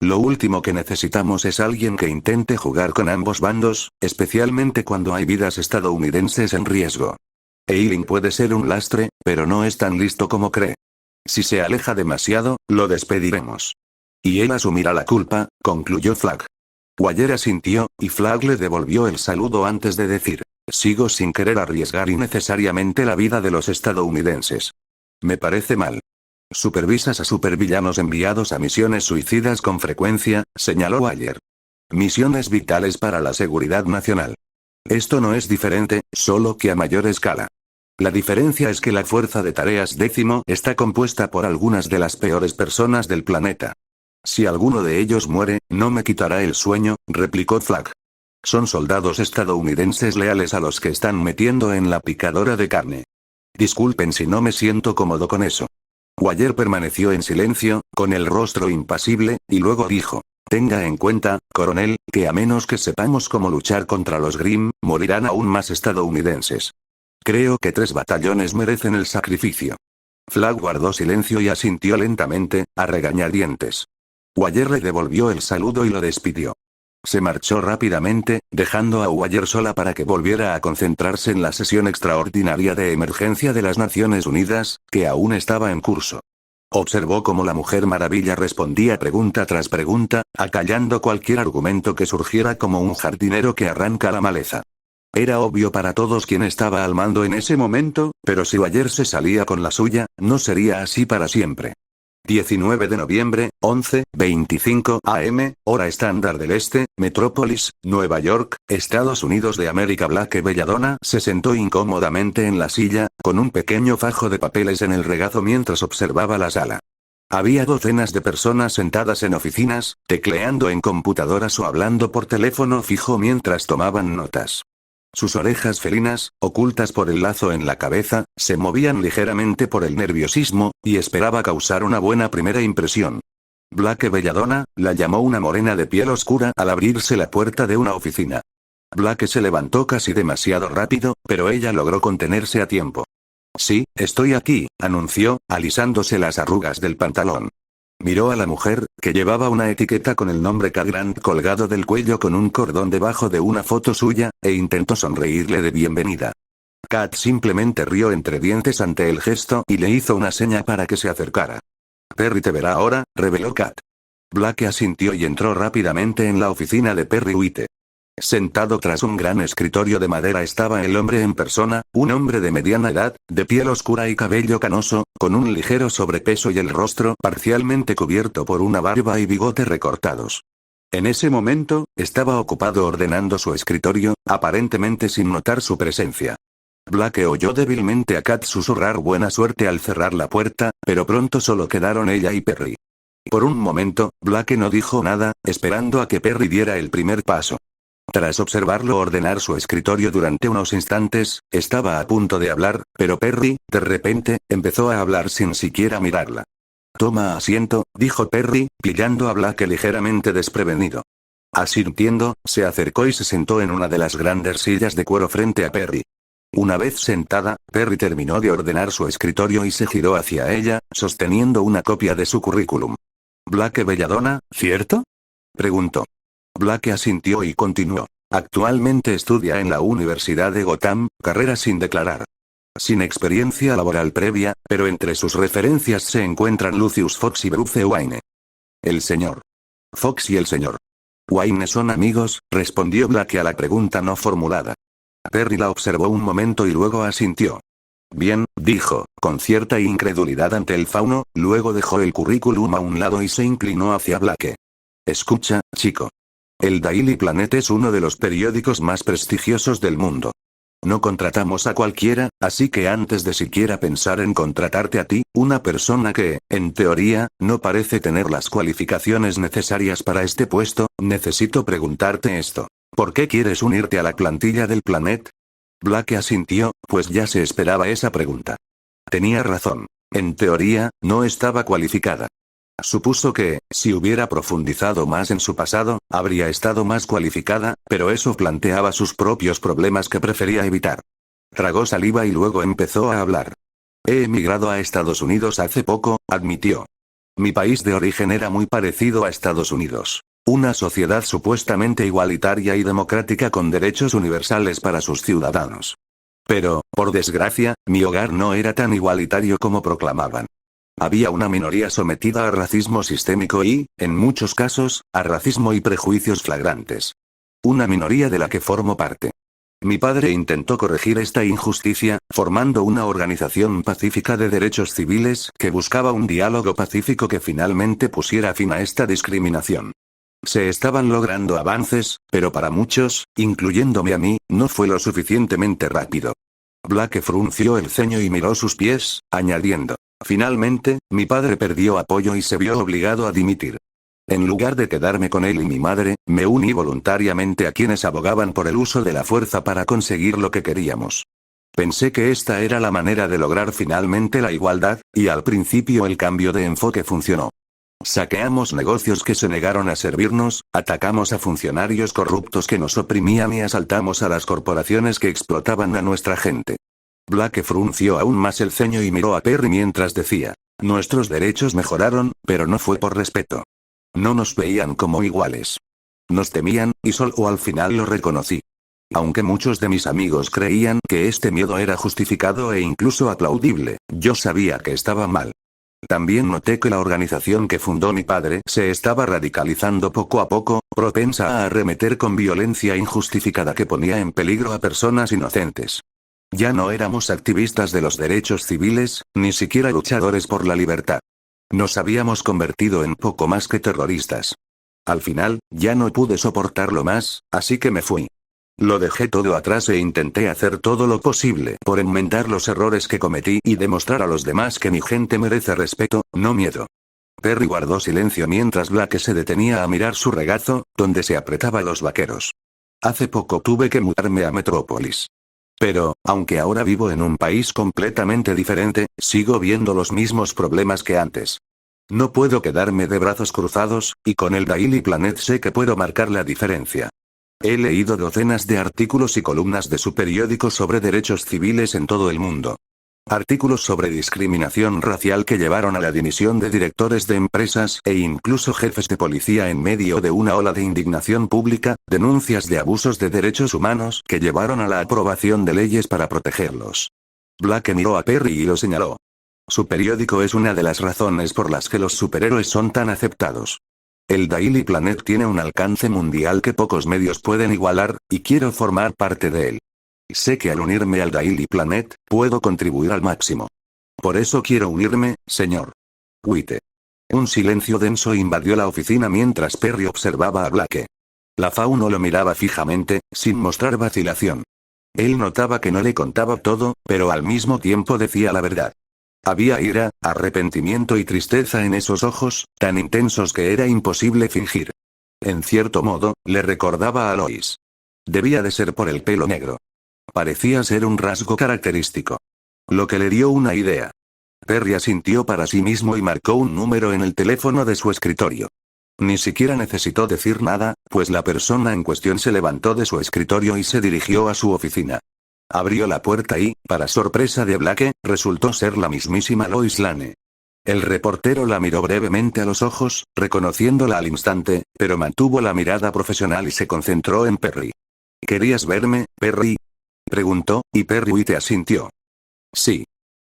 [SPEAKER 1] Lo último que necesitamos es alguien que intente jugar con ambos bandos, especialmente cuando hay vidas estadounidenses en riesgo. Eiling puede ser un lastre, pero no es tan listo como cree. Si se aleja demasiado, lo despediremos. Y él asumirá la culpa», concluyó Flag. Waller asintió, y Flag le devolvió el saludo antes de decir: «Sigo sin querer arriesgar innecesariamente la vida de los estadounidenses. Me parece mal. Supervisas a supervillanos enviados a misiones suicidas con frecuencia», señaló Waller. «Misiones vitales para la seguridad nacional. Esto no es diferente, solo que a mayor escala. La diferencia es que la fuerza de tareas 10 está compuesta por algunas de las peores personas del planeta. Si alguno de ellos muere, no me quitará el sueño», replicó Flag. «Son soldados estadounidenses leales a los que están metiendo en la picadora de carne. Disculpen si no me siento cómodo con eso». Waller permaneció en silencio, con el rostro impasible, y luego dijo: «Tenga en cuenta, coronel, que a menos que sepamos cómo luchar contra los Grim, morirán aún más estadounidenses. Creo que 3 batallones merecen el sacrificio». Flag guardó silencio y asintió lentamente, a regañadientes. Waller le devolvió el saludo y lo despidió. Se marchó rápidamente, dejando a Waller sola para que volviera a concentrarse en la sesión extraordinaria de emergencia de las Naciones Unidas, que aún estaba en curso. Observó cómo la Mujer Maravilla respondía pregunta tras pregunta, acallando cualquier argumento que surgiera como un jardinero que arranca la maleza. Era obvio para todos quién estaba al mando en ese momento, pero si Waller se salía con la suya, no sería así para siempre. 19 de noviembre, 11:25 am, hora estándar del este, Metrópolis, Nueva York, Estados Unidos de América. Blake Belladonna se sentó incómodamente en la silla, con un pequeño fajo de papeles en el regazo mientras observaba la sala. Había docenas de personas sentadas en oficinas, tecleando en computadoras o hablando por teléfono fijo mientras tomaban notas. Sus orejas felinas, ocultas por el lazo en la cabeza, se movían ligeramente por el nerviosismo, y esperaba causar una buena primera impresión. Blake Belladonna, la llamó una morena de piel oscura al abrirse la puerta de una oficina. Blake se levantó casi demasiado rápido, pero ella logró contenerse a tiempo. «Sí, estoy aquí», anunció, alisándose las arrugas del pantalón. Miró a la mujer, que llevaba una etiqueta con el nombre K. Grant colgado del cuello con un cordón debajo de una foto suya, e intentó sonreírle de bienvenida. Kat simplemente rió entre dientes ante el gesto y le hizo una seña para que se acercara. «Perry te verá ahora», reveló Kat. Blake asintió y entró rápidamente en la oficina de Perry White. Sentado tras un gran escritorio de madera estaba el hombre en persona, un hombre de mediana edad, de piel oscura y cabello canoso, con un ligero sobrepeso y el rostro parcialmente cubierto por una barba y bigote recortados. En ese momento, estaba ocupado ordenando su escritorio, aparentemente sin notar su presencia. Blake oyó débilmente a Kat susurrar buena suerte al cerrar la puerta, pero pronto solo quedaron ella y Perry. Por un momento, Blake no dijo nada, esperando a que Perry diera el primer paso. Tras observarlo ordenar su escritorio durante unos instantes, estaba a punto de hablar, pero Perry, de repente, empezó a hablar sin siquiera mirarla. Toma asiento, dijo Perry, pillando a Blake ligeramente desprevenido. Asintiendo, se acercó y se sentó en una de las grandes sillas de cuero frente a Perry. Una vez sentada, Perry terminó de ordenar su escritorio y se giró hacia ella, sosteniendo una copia de su currículum. «Blake Belladonna, ¿cierto?», preguntó. Blake asintió y continuó. Actualmente estudia en la Universidad de Gotham, carrera sin declarar. Sin experiencia laboral previa, pero entre sus referencias se encuentran Lucius Fox y Bruce Wayne. El señor Fox y el señor Wayne son amigos, respondió Blake a la pregunta no formulada. Perry la observó un momento y luego asintió. Bien, dijo, con cierta incredulidad ante el fauno, luego dejó el currículum a un lado y se inclinó hacia Blake. Escucha, chico. El Daily Planet es uno de los periódicos más prestigiosos del mundo. No contratamos a cualquiera, así que antes de siquiera pensar en contratarte a ti, una persona que, en teoría, no parece tener las cualificaciones necesarias para este puesto, necesito preguntarte esto. ¿Por qué quieres unirte a la plantilla del Planet? Blake asintió, pues ya se esperaba esa pregunta. Tenía razón. En teoría, no estaba cualificada. Supuso que, si hubiera profundizado más en su pasado, habría estado más cualificada, pero eso planteaba sus propios problemas que prefería evitar. Tragó saliva y luego empezó a hablar. He emigrado a Estados Unidos hace poco, admitió. Mi país de origen era muy parecido a Estados Unidos. Una sociedad supuestamente igualitaria y democrática con derechos universales para sus ciudadanos. Pero, por desgracia, mi hogar no era tan igualitario como proclamaban. Había una minoría sometida a racismo sistémico y, en muchos casos, a racismo y prejuicios flagrantes. Una minoría de la que formo parte. Mi padre intentó corregir esta injusticia, formando una organización pacífica de derechos civiles que buscaba un diálogo pacífico que finalmente pusiera fin a esta discriminación. Se estaban logrando avances, pero para muchos, incluyéndome a mí, no fue lo suficientemente rápido. Blake frunció el ceño y miró sus pies, añadiendo. Finalmente, mi padre perdió apoyo y se vio obligado a dimitir. En lugar de quedarme con él y mi madre, me uní voluntariamente a quienes abogaban por el uso de la fuerza para conseguir lo que queríamos. Pensé que esta era la manera de lograr finalmente la igualdad, y al principio el cambio de enfoque funcionó. Saqueamos negocios que se negaron a servirnos, atacamos a funcionarios corruptos que nos oprimían y asaltamos a las corporaciones que explotaban a nuestra gente. Blake frunció aún más el ceño y miró a Perry mientras decía. Nuestros derechos mejoraron, pero no fue por respeto. No nos veían como iguales. Nos temían, y solo al final lo reconocí. Aunque muchos de mis amigos creían que este miedo era justificado e incluso aplaudible, yo sabía que estaba mal. También noté que la organización que fundó mi padre se estaba radicalizando poco a poco, propensa a arremeter con violencia injustificada que ponía en peligro a personas inocentes. Ya no éramos activistas de los derechos civiles, ni siquiera luchadores por la libertad. Nos habíamos convertido en poco más que terroristas. Al final, ya no pude soportarlo más, así que me fui. Lo dejé todo atrás e intenté hacer todo lo posible por enmendar los errores que cometí y demostrar a los demás que mi gente merece respeto, no miedo. Perry guardó silencio mientras Blake se detenía a mirar su regazo, donde se apretaba los vaqueros. Hace poco tuve que mudarme a Metrópolis. Pero, aunque ahora vivo en un país completamente diferente, sigo viendo los mismos problemas que antes. No puedo quedarme de brazos cruzados, y con el Daily Planet sé que puedo marcar la diferencia. He leído docenas de artículos y columnas de su periódico sobre derechos civiles en todo el mundo. Artículos sobre discriminación racial que llevaron a la dimisión de directores de empresas e incluso jefes de policía en medio de una ola de indignación pública, denuncias de abusos de derechos humanos que llevaron a la aprobación de leyes para protegerlos. Blake miró a Perry y lo señaló. Su periódico es una de las razones por las que los superhéroes son tan aceptados. El Daily Planet tiene un alcance mundial que pocos medios pueden igualar, y quiero formar parte de él. Sé que al unirme al Daily Planet, puedo contribuir al máximo. Por eso quiero unirme, señor White. Un silencio denso invadió la oficina mientras Perry observaba a Blake. La fauno lo miraba fijamente, sin mostrar vacilación. Él notaba que no le contaba todo, pero al mismo tiempo decía la verdad. Había ira, arrepentimiento y tristeza en esos ojos, tan intensos que era imposible fingir. En cierto modo, le recordaba a Lois. Debía de ser por el pelo negro. Parecía ser un rasgo característico. Lo que le dio una idea. Perry asintió para sí mismo y marcó un número en el teléfono de su escritorio. Ni siquiera necesitó decir nada, pues la persona en cuestión se levantó de su escritorio y se dirigió a su oficina. Abrió la puerta y, para sorpresa de Blake, resultó ser la mismísima Lois Lane. El reportero la miró brevemente a los ojos, reconociéndola al instante, pero mantuvo la mirada profesional y se concentró en Perry. ¿Querías verme, Perry?, preguntó, y Perry White asintió. Sí.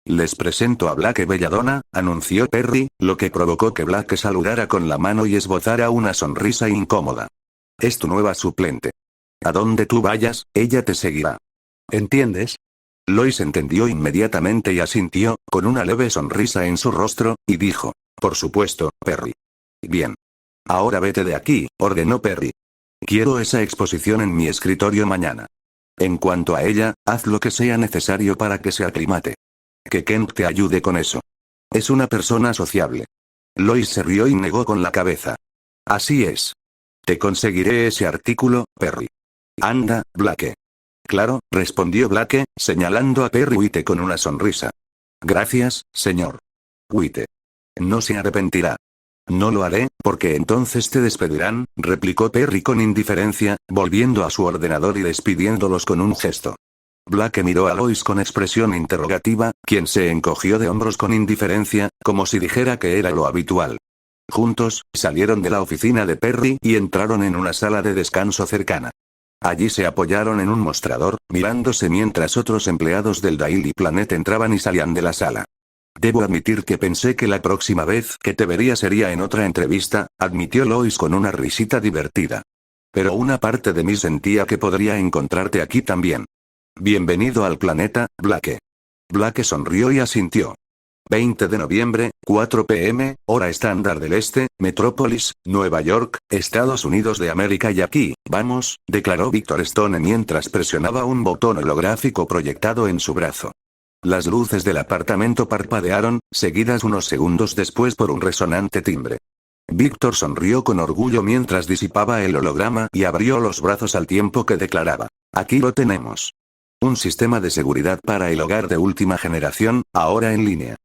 [SPEAKER 1] Les presento a Blake Belladonna, anunció Perry, lo que provocó que Blake saludara con la mano y esbozara una sonrisa incómoda. Es tu nueva suplente. A donde tú vayas, ella te seguirá. ¿Entiendes? Lois entendió inmediatamente y asintió, con una leve sonrisa en su rostro, y dijo, por supuesto, Perry. Bien. Ahora vete de aquí, ordenó Perry. Quiero esa exposición en mi escritorio mañana. En cuanto a ella, haz lo que sea necesario para que se aclimate. Que Kent te ayude con eso. Es una persona sociable. Lois se rió y negó con la cabeza. Así es. Te conseguiré ese artículo, Perry. Anda, Blake. Claro, respondió Blake, señalando a Perry White con una sonrisa. Gracias, señor White. No se arrepentirá. No lo haré, porque entonces te despedirán, replicó Perry con indiferencia, volviendo a su ordenador y despidiéndolos con un gesto. Blake miró a Lois con expresión interrogativa, quien se encogió de hombros con indiferencia, como si dijera que era lo habitual. Juntos, salieron de la oficina de Perry y entraron en una sala de descanso cercana. Allí se apoyaron en un mostrador, mirándose mientras otros empleados del Daily Planet entraban y salían de la sala. Debo admitir que pensé que la próxima vez que te vería sería en otra entrevista, admitió Lois con una risita divertida. Pero una parte de mí sentía que podría encontrarte aquí también. Bienvenido al planeta, Blake. Blake sonrió y asintió. 20 de noviembre, 4 p.m., hora estándar del este, Metrópolis, Nueva York, Estados Unidos de América y aquí, vamos, declaró Victor Stone mientras presionaba un botón holográfico proyectado en su brazo. Las luces del apartamento parpadearon, seguidas unos segundos después por un resonante timbre. Victor sonrió con orgullo mientras disipaba el holograma y abrió los brazos al tiempo que declaraba. Aquí lo tenemos. Un sistema de seguridad para el hogar de última generación, ahora en línea.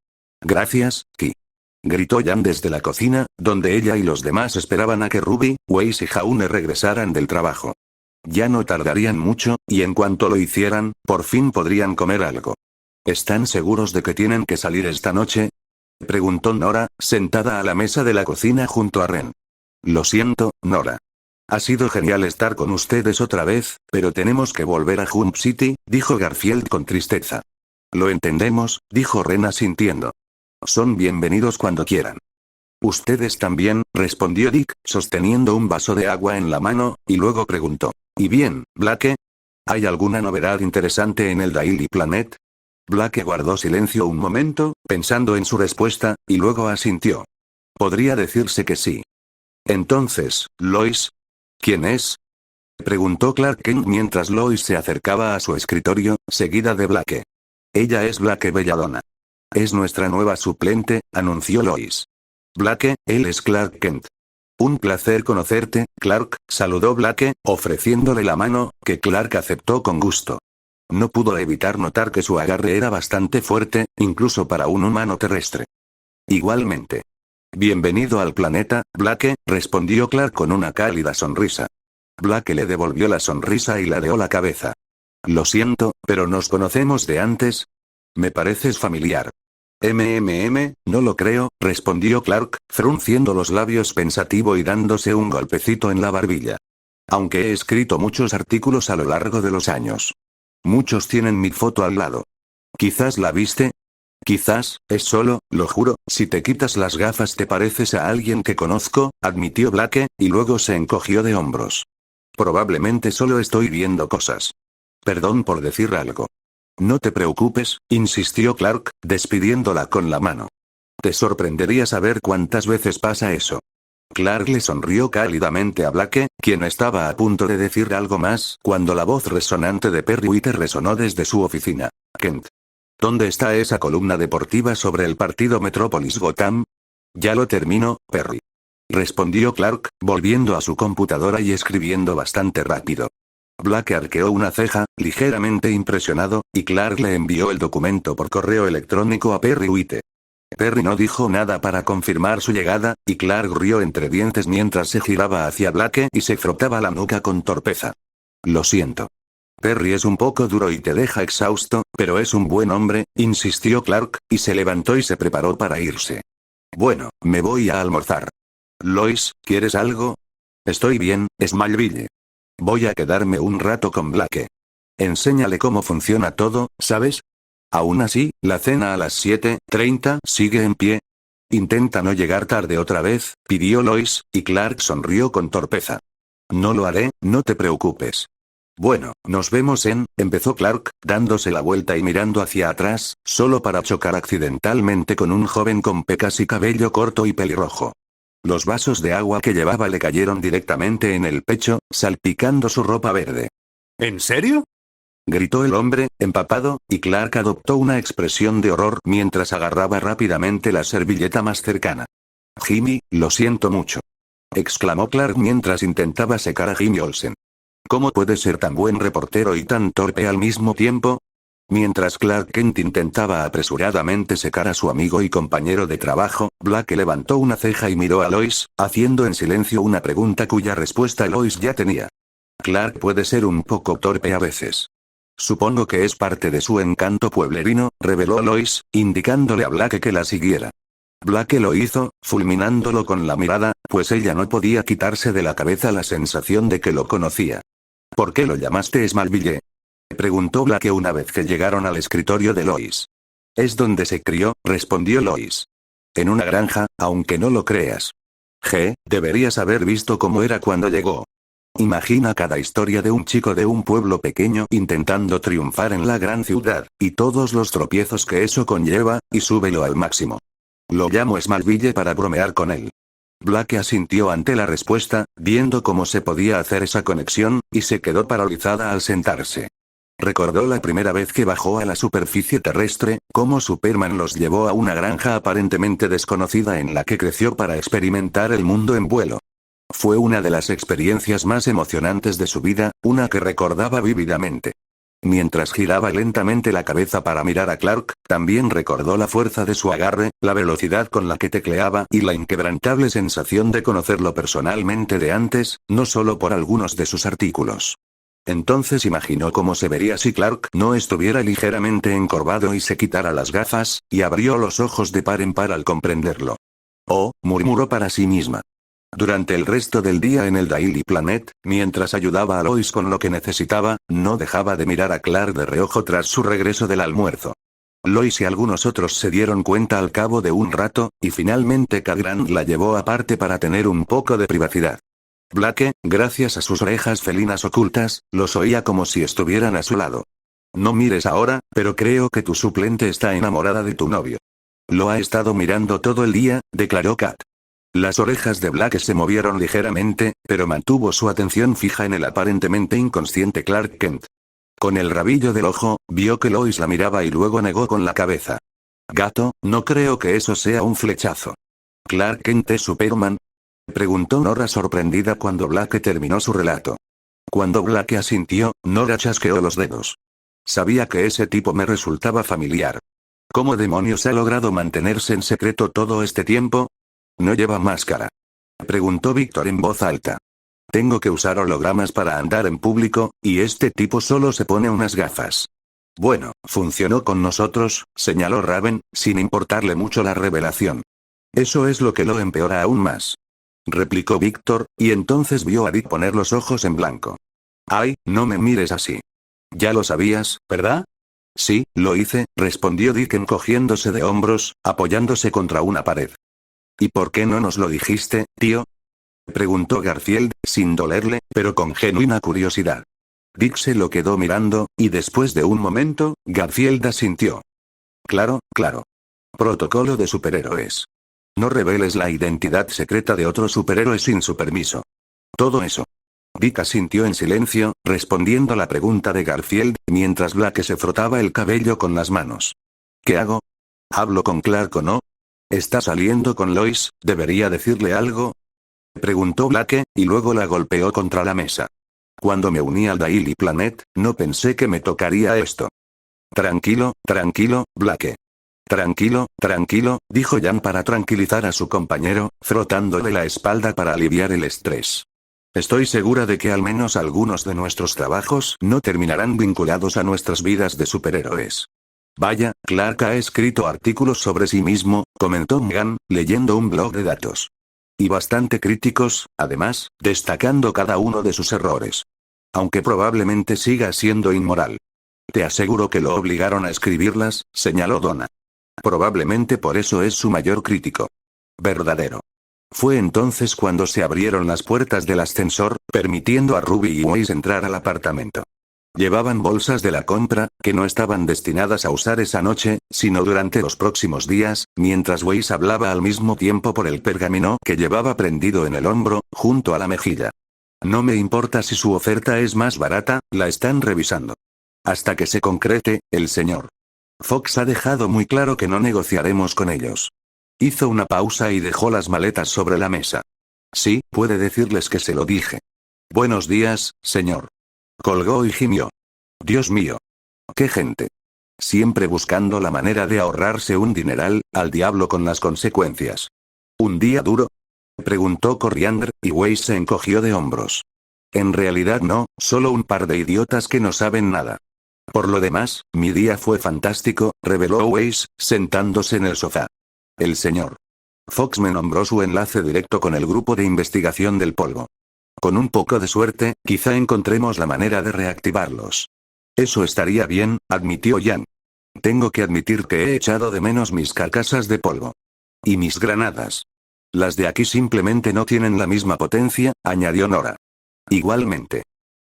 [SPEAKER 1] Gracias, Ki. Gritó Jan desde la cocina, donde ella y los demás esperaban a que Ruby, Weiss y Jaune regresaran del trabajo. Ya no tardarían mucho, y en cuanto lo hicieran, por fin podrían comer algo. ¿Están seguros de que tienen que salir esta noche?, preguntó Nora, sentada a la mesa de la cocina junto a Ren. Lo siento, Nora. Ha sido genial estar con ustedes otra vez, pero tenemos que volver a Jump City, dijo Garfield con tristeza. Lo entendemos, dijo Ren asintiendo. Son bienvenidos cuando quieran. Ustedes también, respondió Dick, sosteniendo un vaso de agua en la mano, y luego preguntó. ¿Y bien, Blake? ¿Hay alguna novedad interesante en el Daily Planet? Blake guardó silencio un momento, pensando en su respuesta, y luego asintió. Podría decirse que sí. Entonces, Lois. ¿Quién es?, preguntó Clark Kent mientras Lois se acercaba a su escritorio, seguida de Blake. Ella es Blake Belladonna. Es nuestra nueva suplente, anunció Lois. Blake, él es Clark Kent. Un placer conocerte, Clark, saludó Blake, ofreciéndole la mano, que Clark aceptó con gusto. No pudo evitar notar que su agarre era bastante fuerte, incluso para un humano terrestre. Igualmente. Bienvenido al planeta, Blake, respondió Clark con una cálida sonrisa. Blake le devolvió la sonrisa y ladeó la cabeza. Lo siento, pero ¿nos conocemos de antes? Me pareces familiar. No lo creo, respondió Clark, frunciendo los labios pensativo y dándose un golpecito en la barbilla. Aunque he escrito muchos artículos a lo largo de los años. Muchos tienen mi foto al lado. ¿Quizás la viste? Quizás, es solo, lo juro, si te quitas las gafas te pareces a alguien que conozco, admitió Blake, y luego se encogió de hombros. Probablemente solo estoy viendo cosas. Perdón por decir algo. No te preocupes, insistió Clark, despidiéndola con la mano. Te sorprendería saber cuántas veces pasa eso. Clark le sonrió cálidamente a Blake, quien estaba a punto de decir algo más, cuando la voz resonante de Perry White resonó desde su oficina. Kent. ¿Dónde está esa columna deportiva sobre el partido Metrópolis Gotham? Ya lo termino, Perry. Respondió Clark, volviendo a su computadora y escribiendo bastante rápido. Blake arqueó una ceja, ligeramente impresionado, y Clark le envió el documento por correo electrónico a Perry White. Perry no dijo nada para confirmar su llegada, y Clark rió entre dientes mientras se giraba hacia Blake y se frotaba la nuca con torpeza. Lo siento. Perry es un poco duro y te deja exhausto, pero es un buen hombre, insistió Clark, y se levantó y se preparó para irse. Bueno, me voy a almorzar. Lois, ¿quieres algo? Estoy bien, Smallville. Voy a quedarme un rato con Blake. Enséñale cómo funciona todo, ¿sabes? Aún así, la cena a las 7:30 sigue en pie. Intenta no llegar tarde otra vez, pidió Lois, y Clark sonrió con torpeza. No lo haré, no te preocupes. Bueno, nos vemos empezó Clark, dándose la vuelta y mirando hacia atrás, solo para chocar accidentalmente con un joven con pecas y cabello corto y pelirrojo. Los vasos de agua que llevaba le cayeron directamente en el pecho, salpicando su ropa verde. ¿En serio?, gritó el hombre, empapado, y Clark adoptó una expresión de horror mientras agarraba rápidamente la servilleta más cercana. Jimmy, lo siento mucho, exclamó Clark mientras intentaba secar a Jimmy Olsen. ¿Cómo puede ser tan buen reportero y tan torpe al mismo tiempo? Mientras Clark Kent intentaba apresuradamente secar a su amigo y compañero de trabajo, Blake levantó una ceja y miró a Lois, haciendo en silencio una pregunta cuya respuesta Lois ya tenía. Clark puede ser un poco torpe a veces. Supongo que es parte de su encanto pueblerino, reveló Lois, indicándole a Blake que la siguiera. Blake lo hizo, fulminándolo con la mirada, pues ella no podía quitarse de la cabeza la sensación de que lo conocía. ¿Por qué lo llamaste Smallville?, preguntó Blake una vez que llegaron al escritorio de Lois. Es donde se crió, respondió Lois. En una granja, aunque no lo creas. Deberías haber visto cómo era cuando llegó. Imagina cada historia de un chico de un pueblo pequeño intentando triunfar en la gran ciudad, y todos los tropiezos que eso conlleva, y súbelo al máximo. Lo llamo Smallville para bromear con él. Blake asintió ante la respuesta, viendo cómo se podía hacer esa conexión, y se quedó paralizada al sentarse. Recordó la primera vez que bajó a la superficie terrestre, cómo Superman los llevó a una granja aparentemente desconocida en la que creció para experimentar el mundo en vuelo. Fue una de las experiencias más emocionantes de su vida, una que recordaba vívidamente. Mientras giraba lentamente la cabeza para mirar a Clark, también recordó la fuerza de su agarre, la velocidad con la que tecleaba y la inquebrantable sensación de conocerlo personalmente de antes, no solo por algunos de sus artículos. Entonces imaginó cómo se vería si Clark no estuviera ligeramente encorvado y se quitara las gafas, y abrió los ojos de par en par al comprenderlo. Oh, murmuró para sí misma. Durante el resto del día en el Daily Planet, mientras ayudaba a Lois con lo que necesitaba, no dejaba de mirar a Clark de reojo tras su regreso del almuerzo. Lois y algunos otros se dieron cuenta al cabo de un rato, y finalmente Cadran la llevó aparte para tener un poco de privacidad. Blake, gracias a sus orejas felinas ocultas, los oía como si estuvieran a su lado. No mires ahora, pero creo que tu suplente está enamorada de tu novio. Lo ha estado mirando todo el día, declaró Kat. Las orejas de Blake se movieron ligeramente, pero mantuvo su atención fija en el aparentemente inconsciente Clark Kent. Con el rabillo del ojo, vio que Lois la miraba y luego negó con la cabeza. Gato, no creo que eso sea un flechazo. ¿Clark Kent es Superman?, preguntó Nora sorprendida cuando Blake terminó su relato. Cuando Blake asintió, Nora chasqueó los dedos. Sabía que ese tipo me resultaba familiar. ¿Cómo demonios ha logrado mantenerse en secreto todo este tiempo? ¿No lleva máscara?, preguntó Víctor en voz alta. Tengo que usar hologramas para andar en público, y este tipo solo se pone unas gafas. Bueno, funcionó con nosotros, señaló Raven, sin importarle mucho la revelación. Eso es lo que lo empeora aún más, replicó Víctor, y entonces vio a Dick poner los ojos en blanco. Ay, no me mires así. Ya lo sabías, ¿verdad? Sí, lo hice, respondió Dick encogiéndose de hombros, apoyándose contra una pared. ¿Y por qué no nos lo dijiste, tío?, preguntó Garfield, sin dolerle, pero con genuina curiosidad. Dick se lo quedó mirando, y después de un momento, Garfield asintió. Claro, claro. Protocolo de superhéroes. No reveles la identidad secreta de otro superhéroe sin su permiso. Todo eso. Dick asintió en silencio, respondiendo la pregunta de Garfield, mientras Blake se frotaba el cabello con las manos. ¿Qué hago? ¿Hablo con Clark o no? ¿Está saliendo con Lois? ¿Debería decirle algo?, preguntó Blake, y luego la golpeó contra la mesa. Cuando me uní al Daily Planet, no pensé que me tocaría esto. Tranquilo, tranquilo, Blake. Tranquilo, tranquilo, dijo Jan para tranquilizar a su compañero, frotándole la espalda para aliviar el estrés. Estoy segura de que al menos algunos de nuestros trabajos no terminarán vinculados a nuestras vidas de superhéroes. Vaya, Clark ha escrito artículos sobre sí mismo, comentó Megan, leyendo un blog de datos. Y bastante críticos, además, destacando cada uno de sus errores. Aunque probablemente siga siendo inmoral. Te aseguro que lo obligaron a escribirlas, señaló Donna. Probablemente por eso es su mayor crítico. Verdadero. Fue entonces cuando se abrieron las puertas del ascensor, permitiendo a Ruby y Weiss entrar al apartamento. Llevaban bolsas de la compra, que no estaban destinadas a usar esa noche, sino durante los próximos días, mientras Weiss hablaba al mismo tiempo por el pergamino que llevaba prendido en el hombro, junto a la mejilla. No me importa si su oferta es más barata, la están revisando. Hasta que se concrete, el señor Fox ha dejado muy claro que no negociaremos con ellos. Hizo una pausa y dejó las maletas sobre la mesa. Sí, puede decirles que se lo dije. Buenos días, señor. Colgó y gimió. Dios mío. ¡Qué gente! Siempre buscando la manera de ahorrarse un dineral, al diablo con las consecuencias. ¿Un día duro? Preguntó Coriander, y Weiss se encogió de hombros. En realidad no, solo un par de idiotas que no saben nada. Por lo demás, mi día fue fantástico, reveló Weiss, sentándose en el sofá. El señor Fox me nombró su enlace directo con el grupo de investigación del polvo. Con un poco de suerte, quizá encontremos la manera de reactivarlos. Eso estaría bien, admitió Jan. Tengo que admitir que he echado de menos mis carcasas de polvo. Y mis granadas. Las de aquí simplemente no tienen la misma potencia, añadió Nora. Igualmente.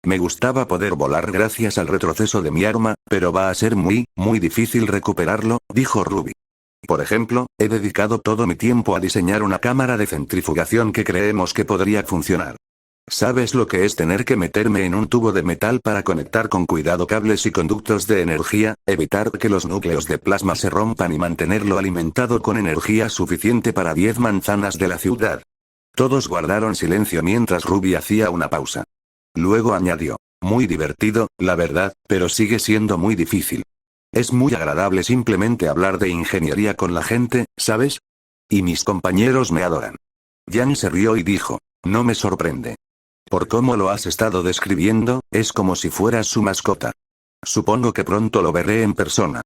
[SPEAKER 1] Me gustaba poder volar gracias al retroceso de mi arma, pero va a ser muy difícil recuperarlo, dijo Ruby. Por ejemplo, he dedicado todo mi tiempo a diseñar una cámara de centrifugación que creemos que podría funcionar. ¿Sabes lo que es tener que meterme en un tubo de metal para conectar con cuidado cables y conductos de energía, evitar que los núcleos de plasma se rompan y mantenerlo alimentado con energía suficiente para 10 manzanas de la ciudad? Todos guardaron silencio mientras Ruby hacía una pausa. Luego añadió, muy divertido, la verdad, pero sigue siendo muy difícil. Es muy agradable simplemente hablar de ingeniería con la gente, ¿sabes? Y mis compañeros me adoran. Jan se rió y dijo, no me sorprende. Por cómo lo has estado describiendo, es como si fueras su mascota. Supongo que pronto lo veré en persona.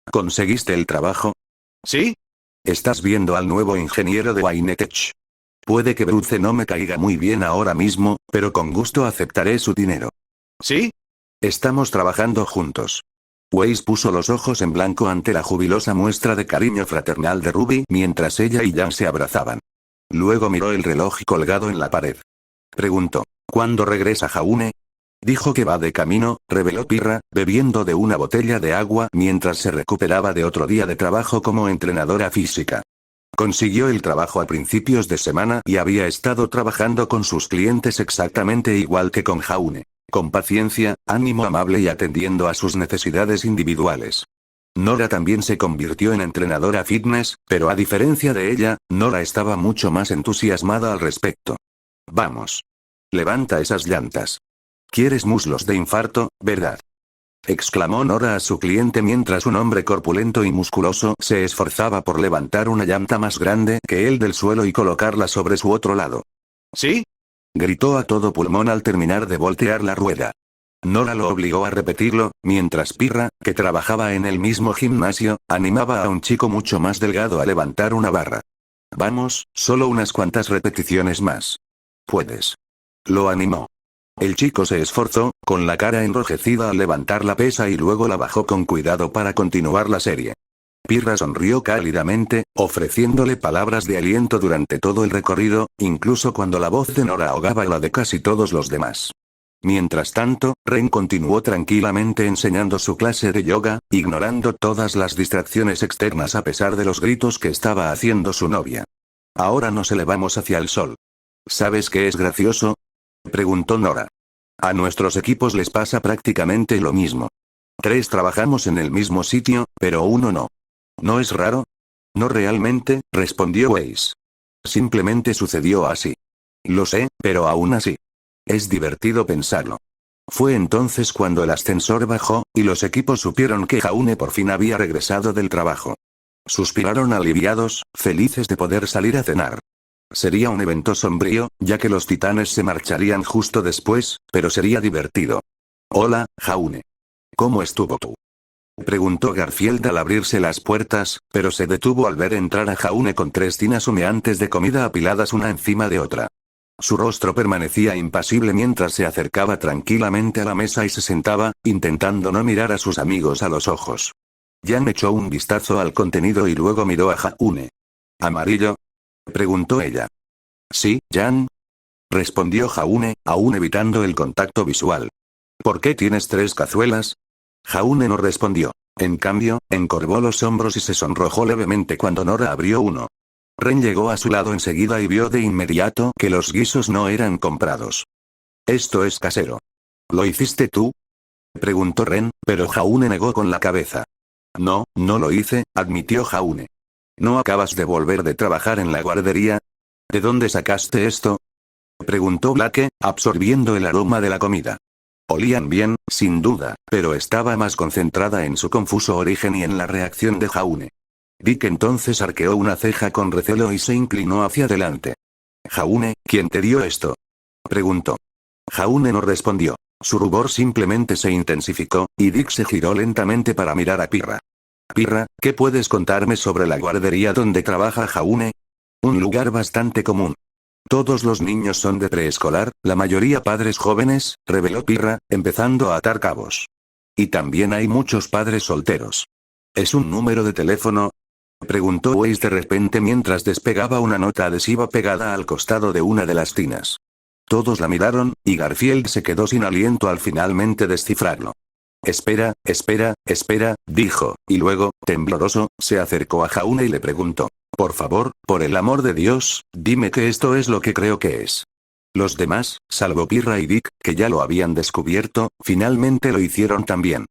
[SPEAKER 1] ¿Conseguiste el trabajo? ¿Sí? ¿Estás viendo al nuevo ingeniero de Wynetech? Puede que Bruce no me caiga muy bien ahora mismo, pero con gusto aceptaré su dinero. ¿Sí? Estamos trabajando juntos. Weiss puso los ojos en blanco ante la jubilosa muestra de cariño fraternal de Ruby mientras ella y Jan se abrazaban. Luego miró el reloj colgado en la pared. Preguntó, ¿cuándo regresa Jaune? Dijo que va de camino, reveló Pirra, bebiendo de una botella de agua mientras se recuperaba de otro día de trabajo como entrenadora física. Consiguió el trabajo a principios de semana y había estado trabajando con sus clientes exactamente igual que con Jaune. Con paciencia, ánimo amable y atendiendo a sus necesidades individuales. Nora también se convirtió en entrenadora fitness, pero a diferencia de ella, Nora estaba mucho más entusiasmada al respecto. Vamos. Levanta esas llantas. ¿Quieres muslos de infarto, verdad? Exclamó Nora a su cliente mientras un hombre corpulento y musculoso se esforzaba por levantar una llanta más grande que él del suelo y colocarla sobre su otro lado. ¿Sí? Gritó a todo pulmón al terminar de voltear la rueda. Nora lo obligó a repetirlo, mientras Pirra, que trabajaba en el mismo gimnasio, animaba a un chico mucho más delgado a levantar una barra. Vamos, solo unas cuantas repeticiones más. Puedes. Lo animó. El chico se esforzó, con la cara enrojecida al levantar la pesa y luego la bajó con cuidado para continuar la serie. Pirra sonrió cálidamente, ofreciéndole palabras de aliento durante todo el recorrido, incluso cuando la voz de Nora ahogaba la de casi todos los demás. Mientras tanto, Ren continuó tranquilamente enseñando su clase de yoga, ignorando todas las distracciones externas a pesar de los gritos que estaba haciendo su novia. Ahora nos elevamos hacia el sol. ¿Sabes qué es gracioso? Preguntó Nora. A nuestros equipos les pasa prácticamente lo mismo. 3 trabajamos en el mismo sitio, pero uno no. ¿No es raro? No realmente, respondió Weiss. Simplemente sucedió así. Lo sé, pero aún así. Es divertido pensarlo. Fue entonces cuando el ascensor bajó, y los equipos supieron que Jaune por fin había regresado del trabajo. Suspiraron aliviados, felices de poder salir a cenar. Sería un evento sombrío, ya que los titanes se marcharían justo después, pero sería divertido. Hola, Jaune. ¿Cómo estuvo tú? Preguntó Garfield al abrirse las puertas, pero se detuvo al ver entrar a Jaune con 3 tinas humeantes de comida apiladas una encima de otra. Su rostro permanecía impasible mientras se acercaba tranquilamente a la mesa y se sentaba, intentando no mirar a sus amigos a los ojos. Jan echó un vistazo al contenido y luego miró a Jaune. ¿Amarillo? Preguntó ella. Sí, Jan. Respondió Jaune, aún evitando el contacto visual. ¿Por qué tienes 3 cazuelas? Jaune no respondió. En cambio, encorvó los hombros y se sonrojó levemente cuando Nora abrió uno. Ren llegó a su lado enseguida y vio de inmediato que los guisos no eran comprados. Esto es casero. ¿Lo hiciste tú? Preguntó Ren, pero Jaune negó con la cabeza. No, no lo hice, admitió Jaune. ¿No acabas de volver de trabajar en la guardería? ¿De dónde sacaste esto? Preguntó Blake, absorbiendo el aroma de la comida. Olían bien, sin duda, pero estaba más concentrada en su confuso origen y en la reacción de Jaune. Dick entonces arqueó una ceja con recelo y se inclinó hacia adelante. Jaune, ¿quién te dio esto? Preguntó. Jaune no respondió. Su rubor simplemente se intensificó, y Dick se giró lentamente para mirar a Pirra. Pirra, ¿qué puedes contarme sobre la guardería donde trabaja Jaune? Un lugar bastante común. Todos los niños son de preescolar, la mayoría padres jóvenes, reveló Pirra, empezando a atar cabos. Y también hay muchos padres solteros. ¿Es un número de teléfono? Preguntó Weiss de repente mientras despegaba una nota adhesiva pegada al costado de una de las tinas. Todos la miraron, y Garfield se quedó sin aliento al finalmente descifrarlo. Espera, dijo, y luego, tembloroso, se acercó a Jaune y le preguntó. Por favor, por el amor de Dios, dime que esto es lo que creo que es. Los demás, salvo Pirra y Dick, que ya lo habían descubierto, finalmente lo hicieron también.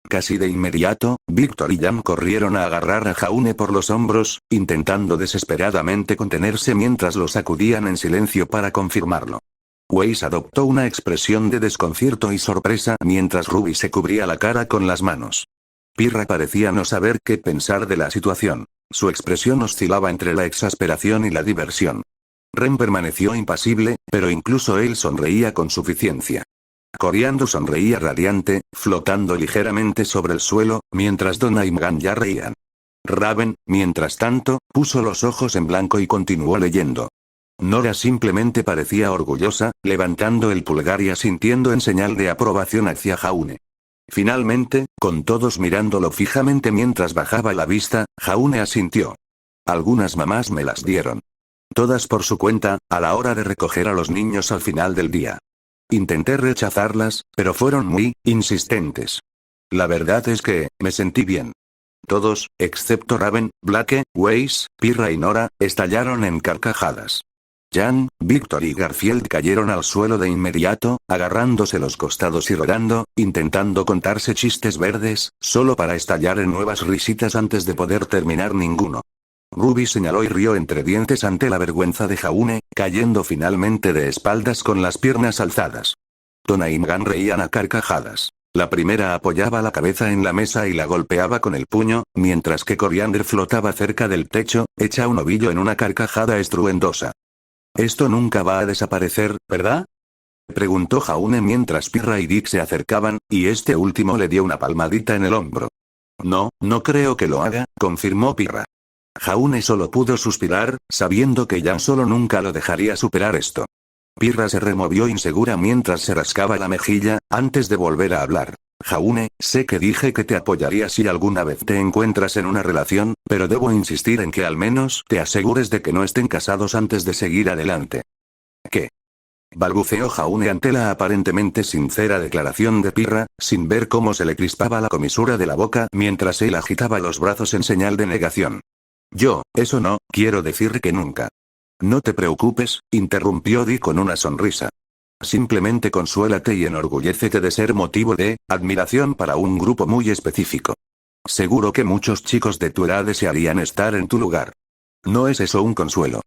[SPEAKER 1] Casi de inmediato, Victor y Jan corrieron a agarrar a Jaune por los hombros, intentando desesperadamente contenerse mientras lo sacudían en silencio para confirmarlo. Weiss adoptó una expresión de desconcierto y sorpresa mientras Ruby se cubría la cara con las manos. Pirra parecía no saber qué pensar de la situación. Su expresión oscilaba entre la exasperación y la diversión. Ren permaneció impasible, pero incluso él sonreía con suficiencia. Coriando sonreía radiante, flotando ligeramente sobre el suelo, mientras Donna y Mgan ya reían. Raven, mientras tanto, puso los ojos en blanco y continuó leyendo. Nora simplemente parecía orgullosa, levantando el pulgar y asintiendo en señal de aprobación hacia Jaune. Finalmente, con todos mirándolo fijamente mientras bajaba la vista, Jaune asintió. Algunas mamás me las dieron. Todas por su cuenta, a la hora de recoger a los niños al final del día. Intenté rechazarlas, pero fueron muy insistentes. La verdad es que, me sentí bien. Todos, excepto Raven, Blake, Weiss, Pirra y Nora, estallaron en carcajadas. Jan, Victor y Garfield cayeron al suelo de inmediato, agarrándose los costados y rodando, intentando contarse chistes verdes, solo para estallar en nuevas risitas antes de poder terminar ninguno. Ruby señaló y rió entre dientes ante la vergüenza de Jaune, cayendo finalmente de espaldas con las piernas alzadas. Donna y Mgan reían a carcajadas. La primera apoyaba la cabeza en la mesa y la golpeaba con el puño, mientras que Coriander flotaba cerca del techo, hecha un ovillo en una carcajada estruendosa. Esto nunca va a desaparecer, ¿verdad? Preguntó Jaune mientras Pirra y Dick se acercaban, y este último le dio una palmadita en el hombro. No, no creo que lo haga, confirmó Pirra. Jaune solo pudo suspirar, sabiendo que Jan solo nunca lo dejaría superar esto. Pirra se removió insegura mientras se rascaba la mejilla, antes de volver a hablar. Jaune, sé que dije que te apoyaría si alguna vez te encuentras en una relación, pero debo insistir en que al menos te asegures de que no estén casados antes de seguir adelante. ¿Qué? Balbuceó Jaune ante la aparentemente sincera declaración de Pirra, sin ver cómo se le crispaba la comisura de la boca mientras él agitaba los brazos en señal de negación. Eso no, quiero decir que nunca. No te preocupes, interrumpió Dee con una sonrisa. Simplemente consuélate y enorgullécete de ser motivo de admiración para un grupo muy específico. Seguro que muchos chicos de tu edad desearían estar en tu lugar. ¿No es eso un consuelo?